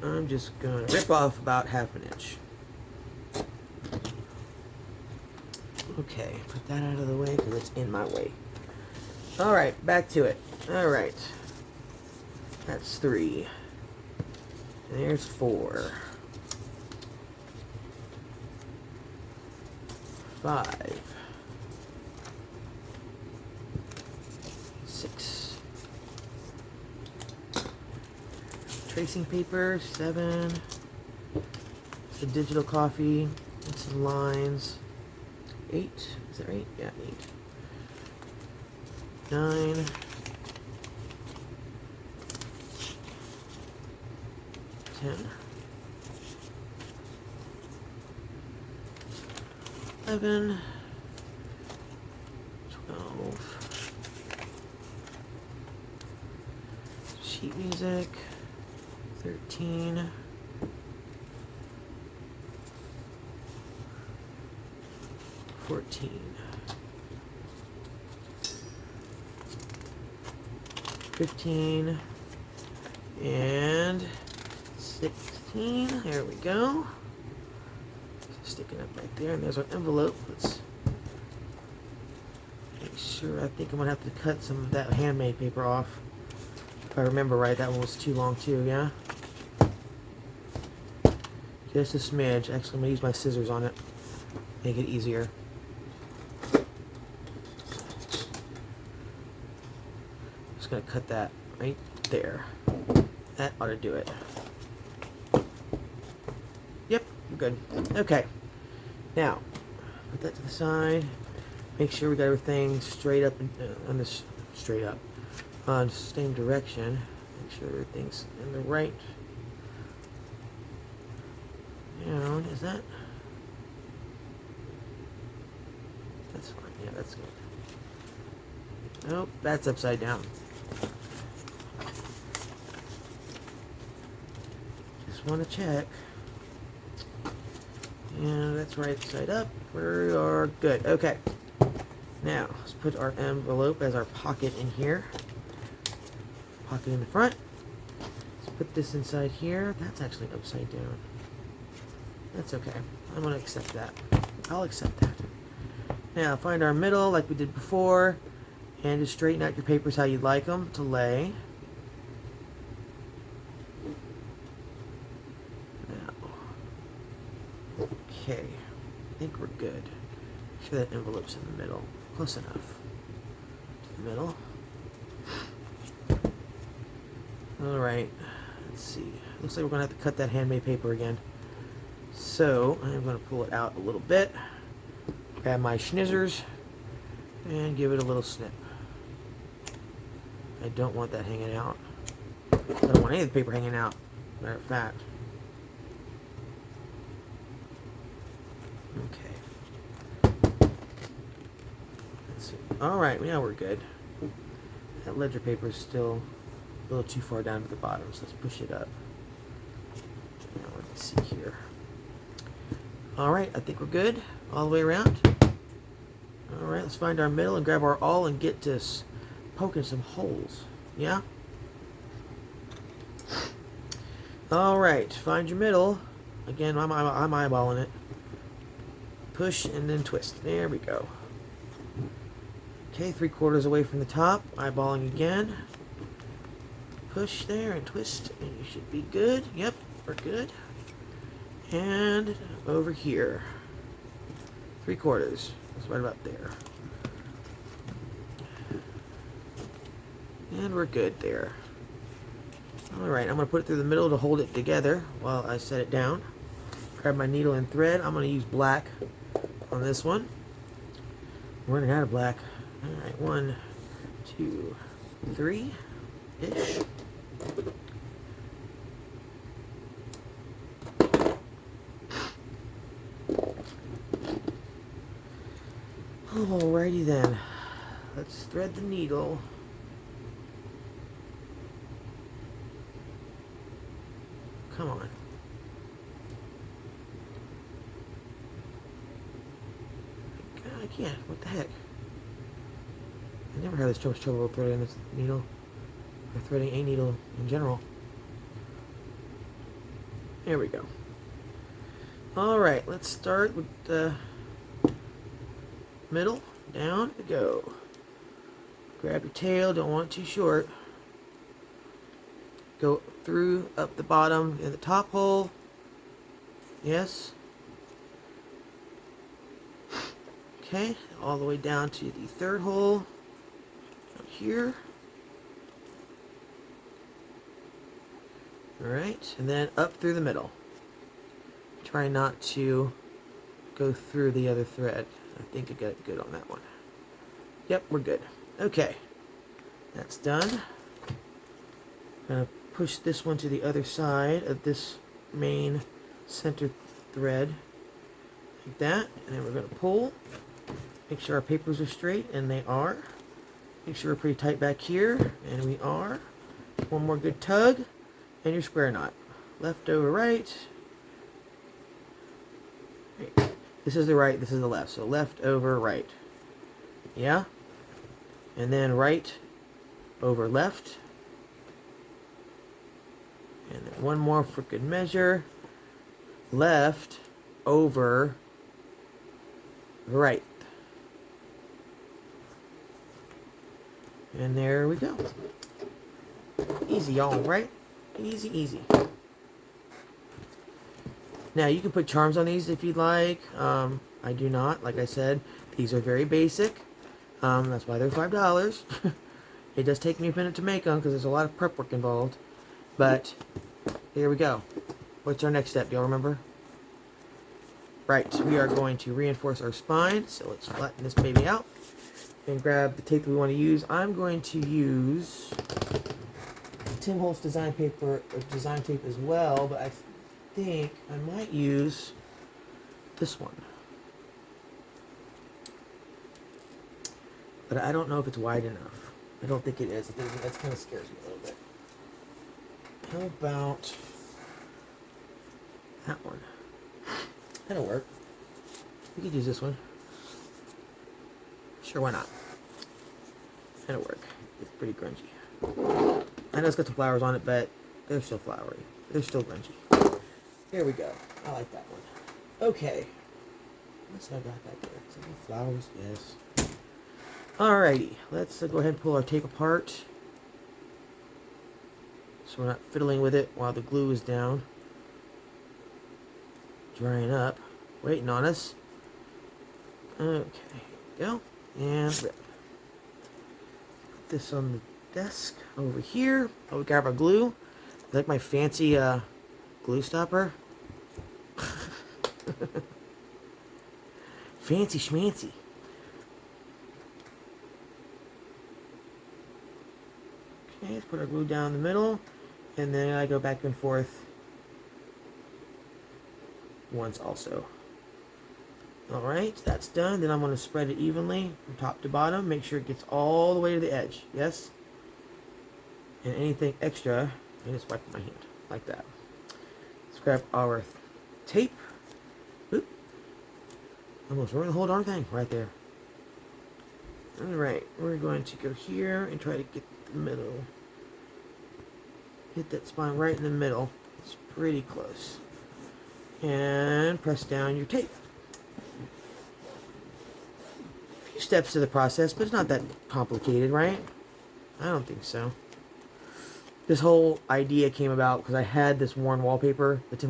I'm just going to rip off about ½ an inch. Okay, put that out of the way because it's in my way. Alright, back to it. Alright. That's 3. And there's 4. 5. 6. Tracing paper, 7. Some digital coffee, and some lines. 8. Is that right? Yeah, 8. 9. 10. 11. 12. Sheet music. 13. 14. 15. And 16. There we go. Sticking up right there. And there's our envelope. Let's make sure. I think I'm going to have to cut some of that handmade paper off. If I remember right, that one was too long too, yeah? Just a smidge. Actually, I'm going to use my scissors on it. Make it easier. Just going to cut that right there. That ought to do it. Yep, I'm good. Okay. Now, put that to the side. Make sure we got everything straight up and on this straight up. On the same direction. Make sure everything's in the right. Down. Is that? That's fine. Yeah, that's good. Nope, that's upside down. Just want to check. And that's right side up. We are good. Okay. Now, let's put our envelope as our pocket in here. Pocket in the front. Let's put this inside here. That's actually upside down. That's okay. I'm going to accept that. I'll accept that. Now, find our middle like we did before. And just straighten out your papers how you'd like them to lay. Now. Okay. I think we're good. Make sure that envelope's in the middle. Close enough. To the middle. Alright. Let's see. Looks like we're going to have to cut that handmade paper again. So I'm going to pull it out a little bit, grab my schnizzers, and give it a little snip. I don't want that hanging out. I don't want any of the paper hanging out, matter of fact. Okay. Let's see. Alright, now we're good. That ledger paper is still a little too far down to the bottom, so let's push it up. Now, let me see here. Alright, I think we're good all the way around. Alright, let's find our middle and grab our awl and get to poking some holes. Yeah? Alright, find your middle. Again, I'm eyeballing it. Push and then twist. There we go. Okay, 3/4 away from the top. Eyeballing again. Push there and twist, and you should be good. Yep, we're good. And over here. 3/4. That's right about there. And we're good there. Alright, I'm going to put it through the middle to hold it together while I set it down. Grab my needle and thread. I'm going to use black on this one. I'm running out of black. Alright, 1, 2, 3-ish. Alrighty then. Let's thread the needle. Come on. I can't. What the heck? I never had this much trouble threading this needle. Or threading a needle in general. There we go. Alright, let's start with the middle. Down we go. Grab your tail, don't want it too short. Go through, up the bottom, in the top hole. Yes. Okay, all the way down to the third hole. Up here. Alright, and then up through the middle. Try not to go through the other thread. I think I got it good on that one. Yep, we're good. Okay, that's done. Gonna push this one to the other side of this main center thread, like that, and then we're gonna pull. Make sure our papers are straight, and they are. Make sure we're pretty tight back here, and we are. One more good tug, and your square knot. Left over right. This is the right, this is the left. So left over right. Yeah? And then right over left. And then one more for good measure. Left over right. And there we go. Easy, y'all, right? Easy, easy. Now, you can put charms on these if you'd like. I do not. Like I said, these are very basic. That's why they're $5. It does take me a minute to make them because there's a lot of prep work involved. But, here we go. What's our next step? Do y'all remember? Right, we are going to reinforce our spine. So let's flatten this baby out and grab the tape that we want to use. I'm going to use Tim Holtz design paper, or design tape as well, but I think I might use this one. But I don't know if it's wide enough. I don't think it is. That kind of scares me a little bit. How about that one? That'll work. We could use this one. Sure, why not? That'll work. It's pretty grungy. I know it's got some flowers on it, but they're still flowery. They're still grungy. Here we go. I like that one. Okay. What's I got back there? Is that flowers? Yes. Alrighty. Let's go ahead and pull our tape apart. So we're not fiddling with it while the glue is down. Drying up. Waiting on us. Okay. Here we go. And rip. Put this on the desk over here. Oh, we grab our glue. I like my fancy glue stopper. Fancy schmancy. Okay, let's put our glue down the middle, and then I go back and forth once also. Alright, that's done. Then I'm going to spread it evenly from top to bottom. Make sure it gets all the way to the edge. Yes? And anything extra, I just wipe my hand like that. Let's grab our tape. Oop. Almost ruined the whole darn thing right there. Alright, we're going to go here and try to get the middle. Hit that spine right in the middle. It's pretty close. And press down your tape. A few steps to the process, but it's not that complicated, right? I don't think so. This whole idea came about because I had this worn wallpaper, the Tim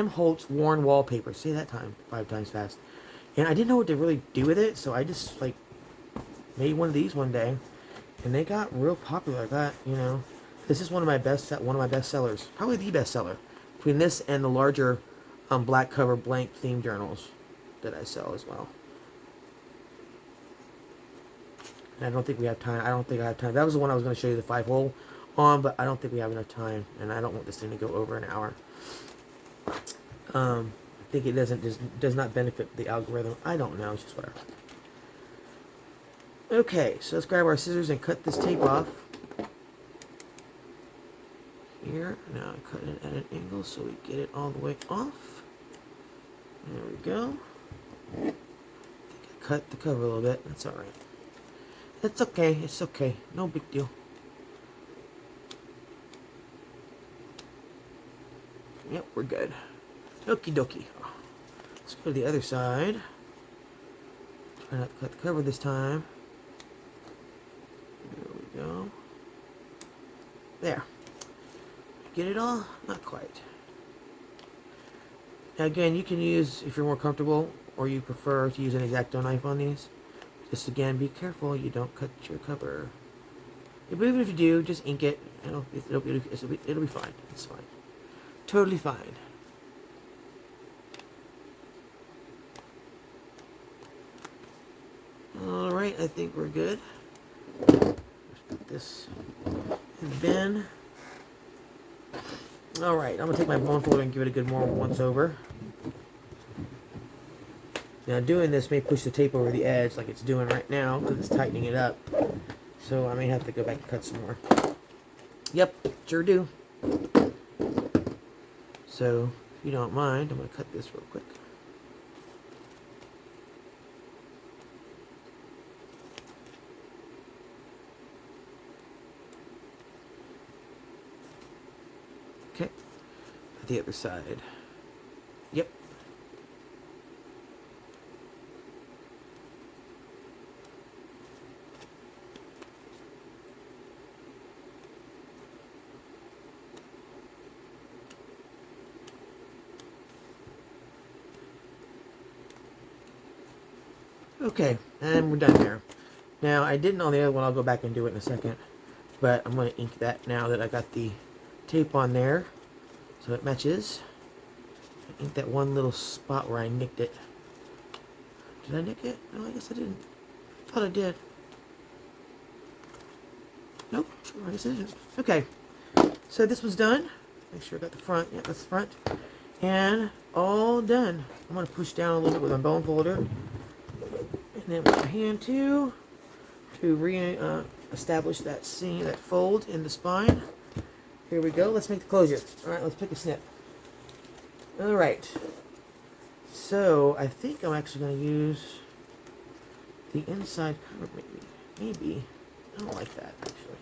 Holtz worn wallpaper. Say that 5 times fast. And I didn't know what to really do with it, so I just like made one of these one day, and they got real popular. I got, you know, this is one of my best sellers, probably the best seller, between this and the larger black cover blank theme journals that I sell as well. And I don't think we have time. I don't think I have time. That was the one I was going to show you the 5-hole on, but I don't think we have enough time, and I don't want this thing to go over an hour. I think it does not benefit the algorithm. I don't know. It's just whatever. Okay, so let's grab our scissors and cut this tape off. Here. Now I cut it at an angle so we get it all the way off. There we go. I think I cut the cover a little bit. That's alright. It's okay. It's okay. No big deal. Yep, we're good. Okie dokie. Let's go to the other side. Try not to cut the cover this time. There we go. There. Get it all? Not quite. Now again, you can use, if you're more comfortable or you prefer to use an X-Acto knife on these, just again, be careful you don't cut your cover. Yeah, but even if you do, just ink it. It'll be fine. It's fine. Totally fine. Alright, I think we're good. Let's put this in the bin. Alright, I'm going to take my bone folder and give it a good more once over. Now doing this may push the tape over the edge like it's doing right now because it's tightening it up. So I may have to go back and cut some more. Yep, sure do. So if you don't mind, I'm going to cut this real quick. Okay, the other side. Yep. Okay, and we're done there. Now, I didn't on the other one. I'll go back and do it in a second. But I'm going to ink that now that I got the tape on there. So it matches. I inked that one little spot where I nicked it. Did I nick it? No, I guess I didn't. I thought I did. Nope, sure, I guess I didn't. Okay, so this was done. Make sure I got the front. Yeah, that's the front. And all done. I'm going to push down a little bit with my bone folder. And then with my hand too, to re-establish that seam, that fold in the spine. Here we go. Let's make the closure. All right, let's pick a snip. All right. So I think I'm actually going to use the inside cover. Maybe. I don't like that actually.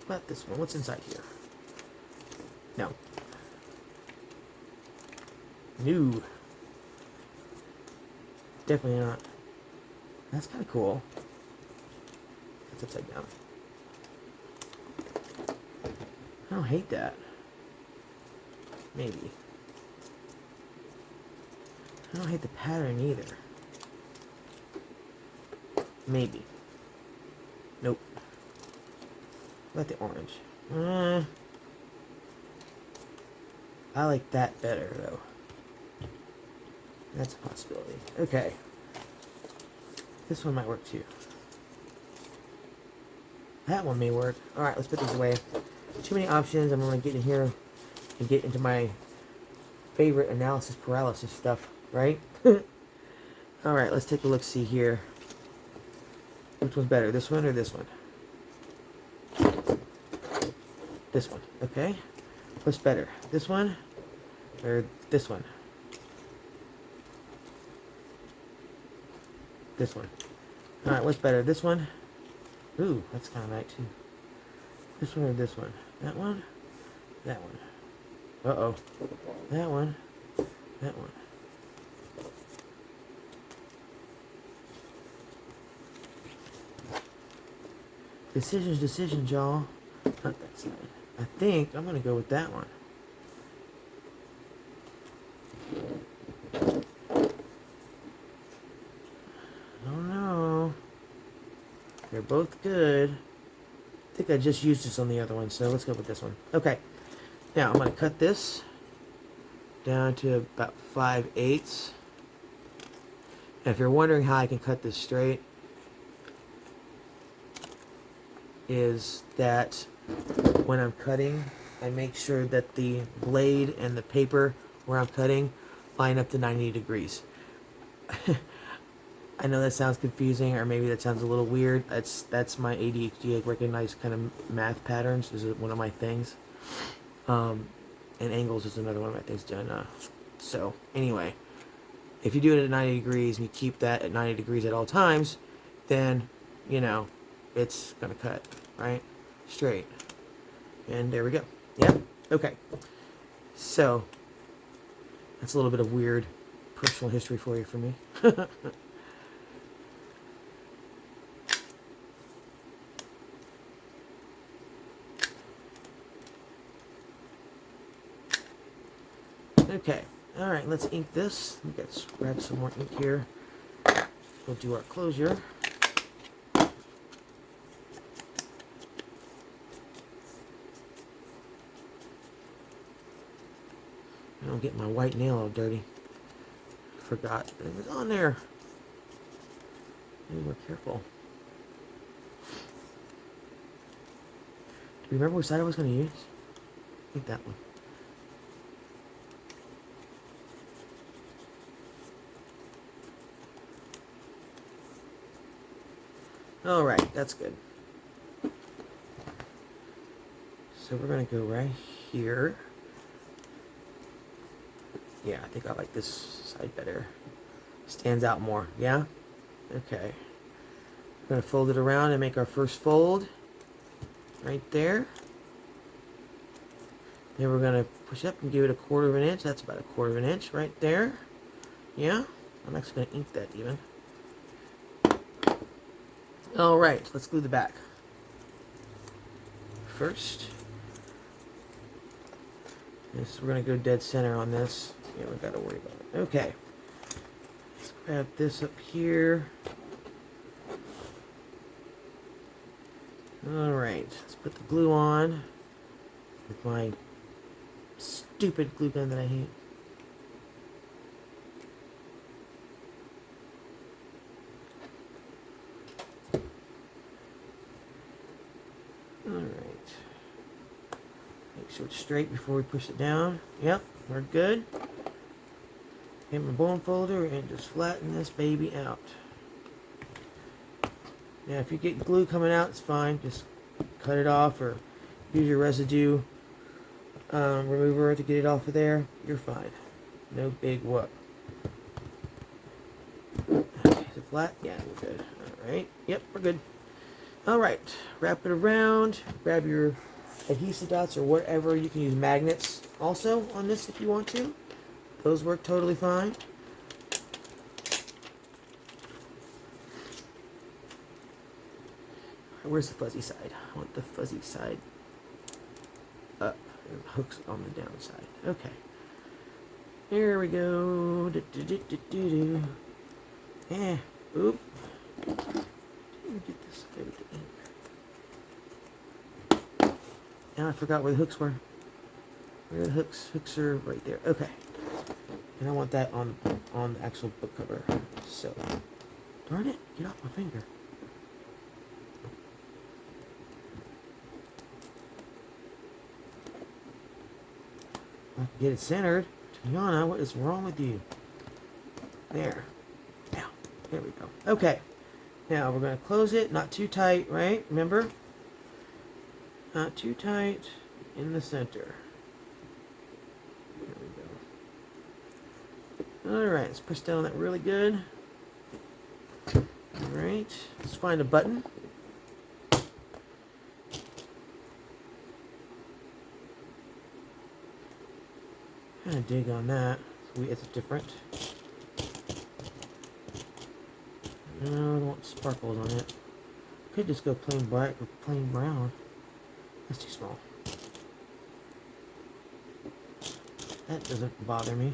Not this one. What's inside here? No. No. Definitely not. That's kind of cool. It's upside down. I don't hate that. Maybe. I don't hate the pattern either. Maybe. Nope. What about the orange? I like that better, though. That's a possibility. Okay. This one might work, too. That one may work. Alright, let's put these away. Too many options. I'm going to get in here and get into my favorite analysis paralysis stuff, right? Alright, let's take a look-see here. Which one's better, this one or this one? This one, okay. What's better, this one or this one? This one. Alright, what's better, this one? Ooh, that's kind of nice too. This one or this one? That one? That one. Uh-oh. That one. That one. Decisions, y'all. Not that side. I think I'm gonna go with that one. I don't know. They're both good. I think I just used this on the other one, so let's go with this one. Okay. Now I'm gonna cut this down to about 5/8. And if you're wondering how I can cut this straight, is that when I'm cutting, I make sure that the blade and the paper where I'm cutting line up to 90 degrees. I know that sounds confusing, or maybe that sounds a little weird. That's my ADHD. I recognize kind of math patterns. This is one of my things. And angles is another one of my things done. So anyway, if you do it at 90 degrees and you keep that at 90 degrees at all times, then, you know, it's going to cut, right? Straight. And there we go. Yep. Okay. So, that's a little bit of weird personal history for you, for me. Okay. All right, let's ink this. Let's grab some more ink here. We'll do our closure. I don't get my white nail all dirty. Forgot it was on there. Be more careful. Do you remember which side I was going to use? I think that one. Alright, that's good. So we're going to go right here. Yeah, I think I like this side better. Stands out more, yeah? Okay. We're going to fold it around and make our first fold. Right there. Then we're going to push up and give it 1/4 of an inch. That's about 1/4 of an inch right there. Yeah? I'm actually going to ink that even. Alright, let's glue the back. First. Yes, we're going to go dead center on this. Yeah, we've got to worry about it. Okay. Let's grab this up here. Alright, let's put the glue on with my stupid glue gun that I hate. Alright. Make sure it's straight before we push it down. Yep, we're good. Get my bone folder and just flatten this baby out. Now, if you get glue coming out, it's fine. Just cut it off or use your residue remover to get it off of there. You're fine. No big whoop. Okay, is it flat? Yeah, we're good. Alright. Yep, we're good. Alright. Wrap it around. Grab your adhesive dots or whatever. You can use magnets also on this if you want to. Those work totally fine. Where's the fuzzy side? I want the fuzzy side up. And hooks on the down side. Okay. Here we go. Yeah. Oop. Get this away with the ink. Now I forgot where the hooks were. Where are the hooks? Hooks are right there. Okay. And I want that on the actual book cover. So, darn it, get off my finger. I can get it centered. Tiana, what is wrong with you? There. Now, there we go. Okay. Now we're going to close it, not too tight, right? Remember? Not too tight in the center. There we go. Alright, let's press down on that really good. Alright, let's find a button. Kind of dig on that. It's different. No, I don't want sparkles on it. Could just go plain black or plain brown. That's too small. That doesn't bother me.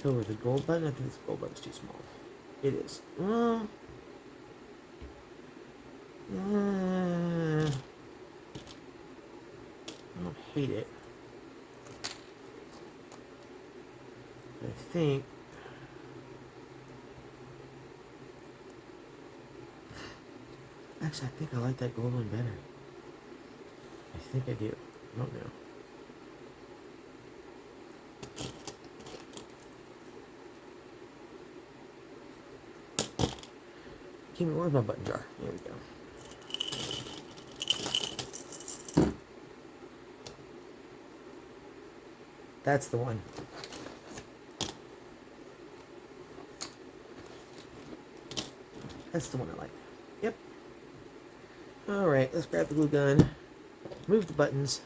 Go with the gold button. I think this gold button's too small. It is. Well, I don't hate it. I think actually I think I like that gold one better. I think I do. I don't know. Where's my button jar? There we go. That's the one. That's the one I like. Yep. Alright, let's grab the glue gun. Move the buttons.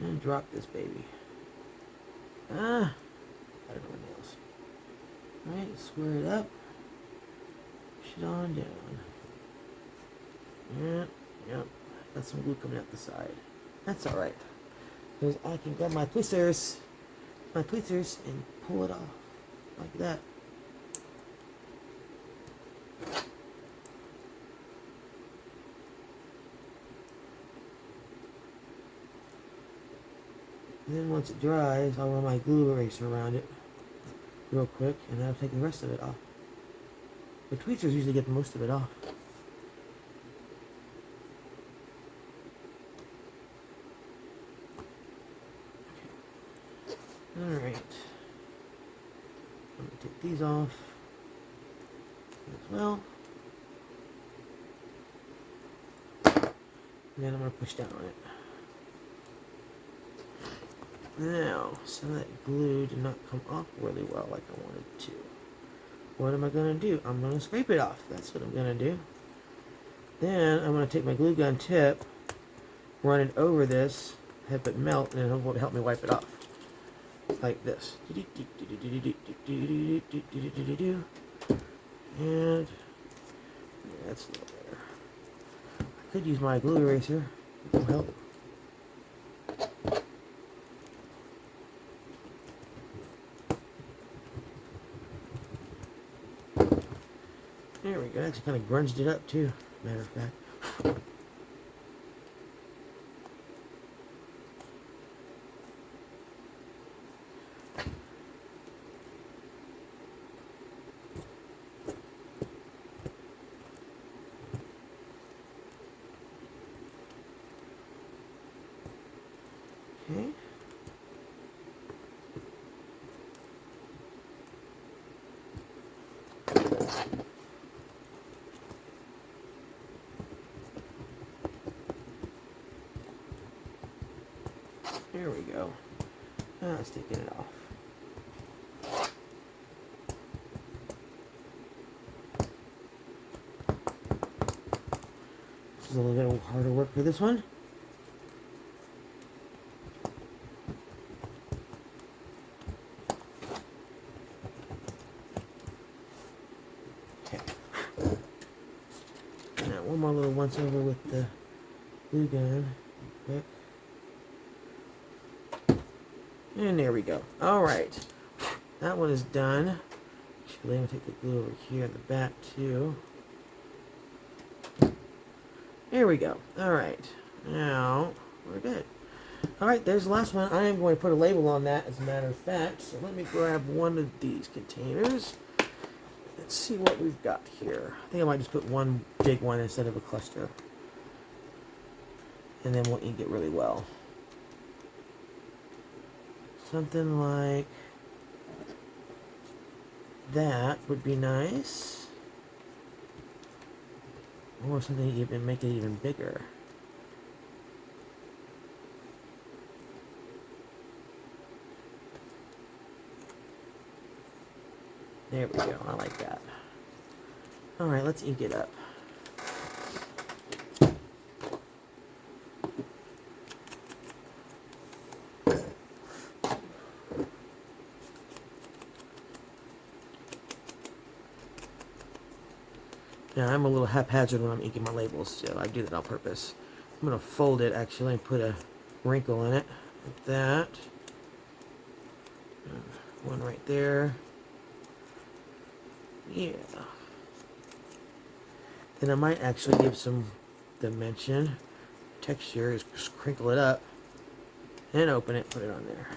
And drop this baby. I don't know what else. Alright, square it up. Push it on down. Yep. Got some glue coming out the side. That's alright. Because I can grab my tweezers and pull it off. Like that. And then once it dries, I'll run my glue eraser around it real quick, and that'll take the rest of it off. The tweezers usually get most of it off. Alright. I'm going to take these off as well. And then I'm going to push down on it. Now, some of that glue did not come off really well like I wanted to. What am I going to do? I'm going to scrape it off. That's what I'm going to do. Then I'm going to take my glue gun tip, run it over this, have it melt, and it'll help me wipe it off. Like this. And that's a little better. I could use my glue eraser. It will help. There we go. Actually kind of grunged it up too, matter of fact. Okay. There we go. Now it's taking it off. This is a little bit harder work for this one. Okay. Now one more little once over with the glue gun. Quick. And there we go. All right. That one is done. Actually, I'm going to take the glue over here in the back, too. There we go. All right. Now, we're good. All right, there's the last one. I am going to put a label on that, as a matter of fact. So let me grab one of these containers. Let's see what we've got here. I think I might just put one big one instead of a cluster. And then we'll ink it really well. Something like that would be nice. Or something even make it even bigger. There we go. I like that. Alright, let's ink it up. Yeah, I'm a little haphazard when I'm inking my labels, so I do that on purpose. I'm going to fold it, actually, and put a wrinkle in it, like that. One right there. Yeah. Then I might actually give some dimension, texture, just crinkle it up, and open it, put it on there.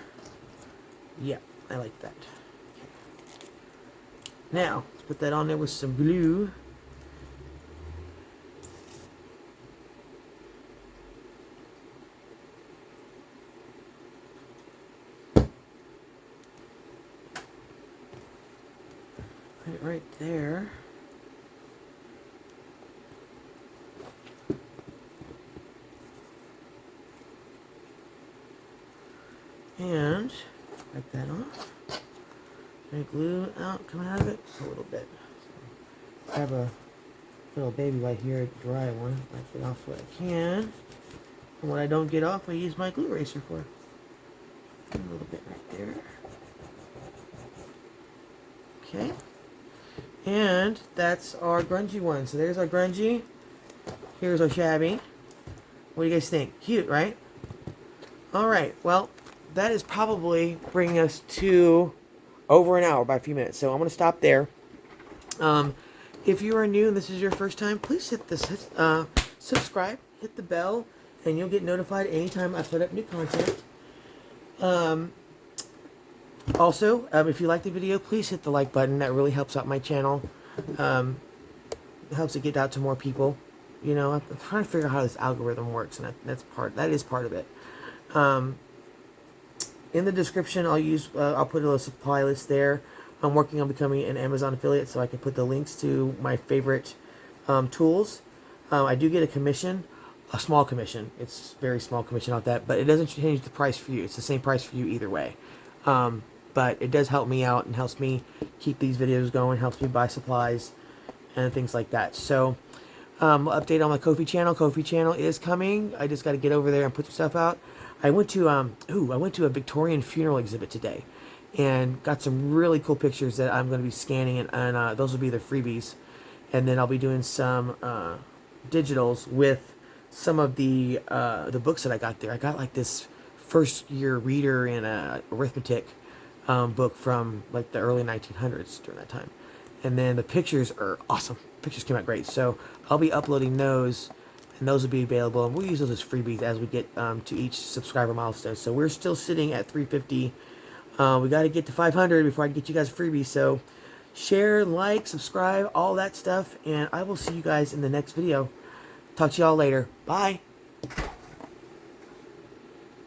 Yeah, I like that. Okay. Now, let's put that on there with some glue. Put it right there. And wipe that off. And glue out, coming out of it just a little bit. So, I have a little baby right here, a dry one. I get off what I can. And what I don't get off, I use my glue eraser for. A little bit right there. Okay. And that's our grungy one. So there's our grungy. Here's our shabby. What do you guys think? Cute, right? Alright, well, that is probably bringing us to over an hour by a few minutes. So I'm going to stop there. If you are new and this is your first time, please hit this subscribe, hit the bell, and you'll get notified anytime I put up new content. Also, if you like the video, please hit the like button. That really helps out my channel. It helps it get out to more people. You know, I'm trying to figure out how this algorithm works, and that is part of it. In the description, I'll put a little supply list there. I'm working on becoming an Amazon affiliate, so I can put the links to my favorite tools. I do get a commission, a small commission. It's very small commission off that, but it doesn't change the price for you. It's the same price for you either way. But it does help me out and helps me keep these videos going, helps me buy supplies and things like that. So, update on my Ko-fi channel. Ko-fi channel is coming. I just got to get over there and put some stuff out. I went to a Victorian funeral exhibit today and got some really cool pictures that I'm going to be scanning, and those will be the freebies. And then I'll be doing some digitals with some of the books that I got there. I got like this first year reader and arithmetic book from like the early 1900s during that time. And then the pictures are awesome. Pictures came out great. So I'll be uploading those, and those will be available. And we'll use those as freebies as we get to each subscriber milestone. So we're still sitting at 350. We got to get to 500 before I can get you guys a freebie. So share, like, subscribe, all that stuff. And I will see you guys in the next video. Talk to y'all later. Bye.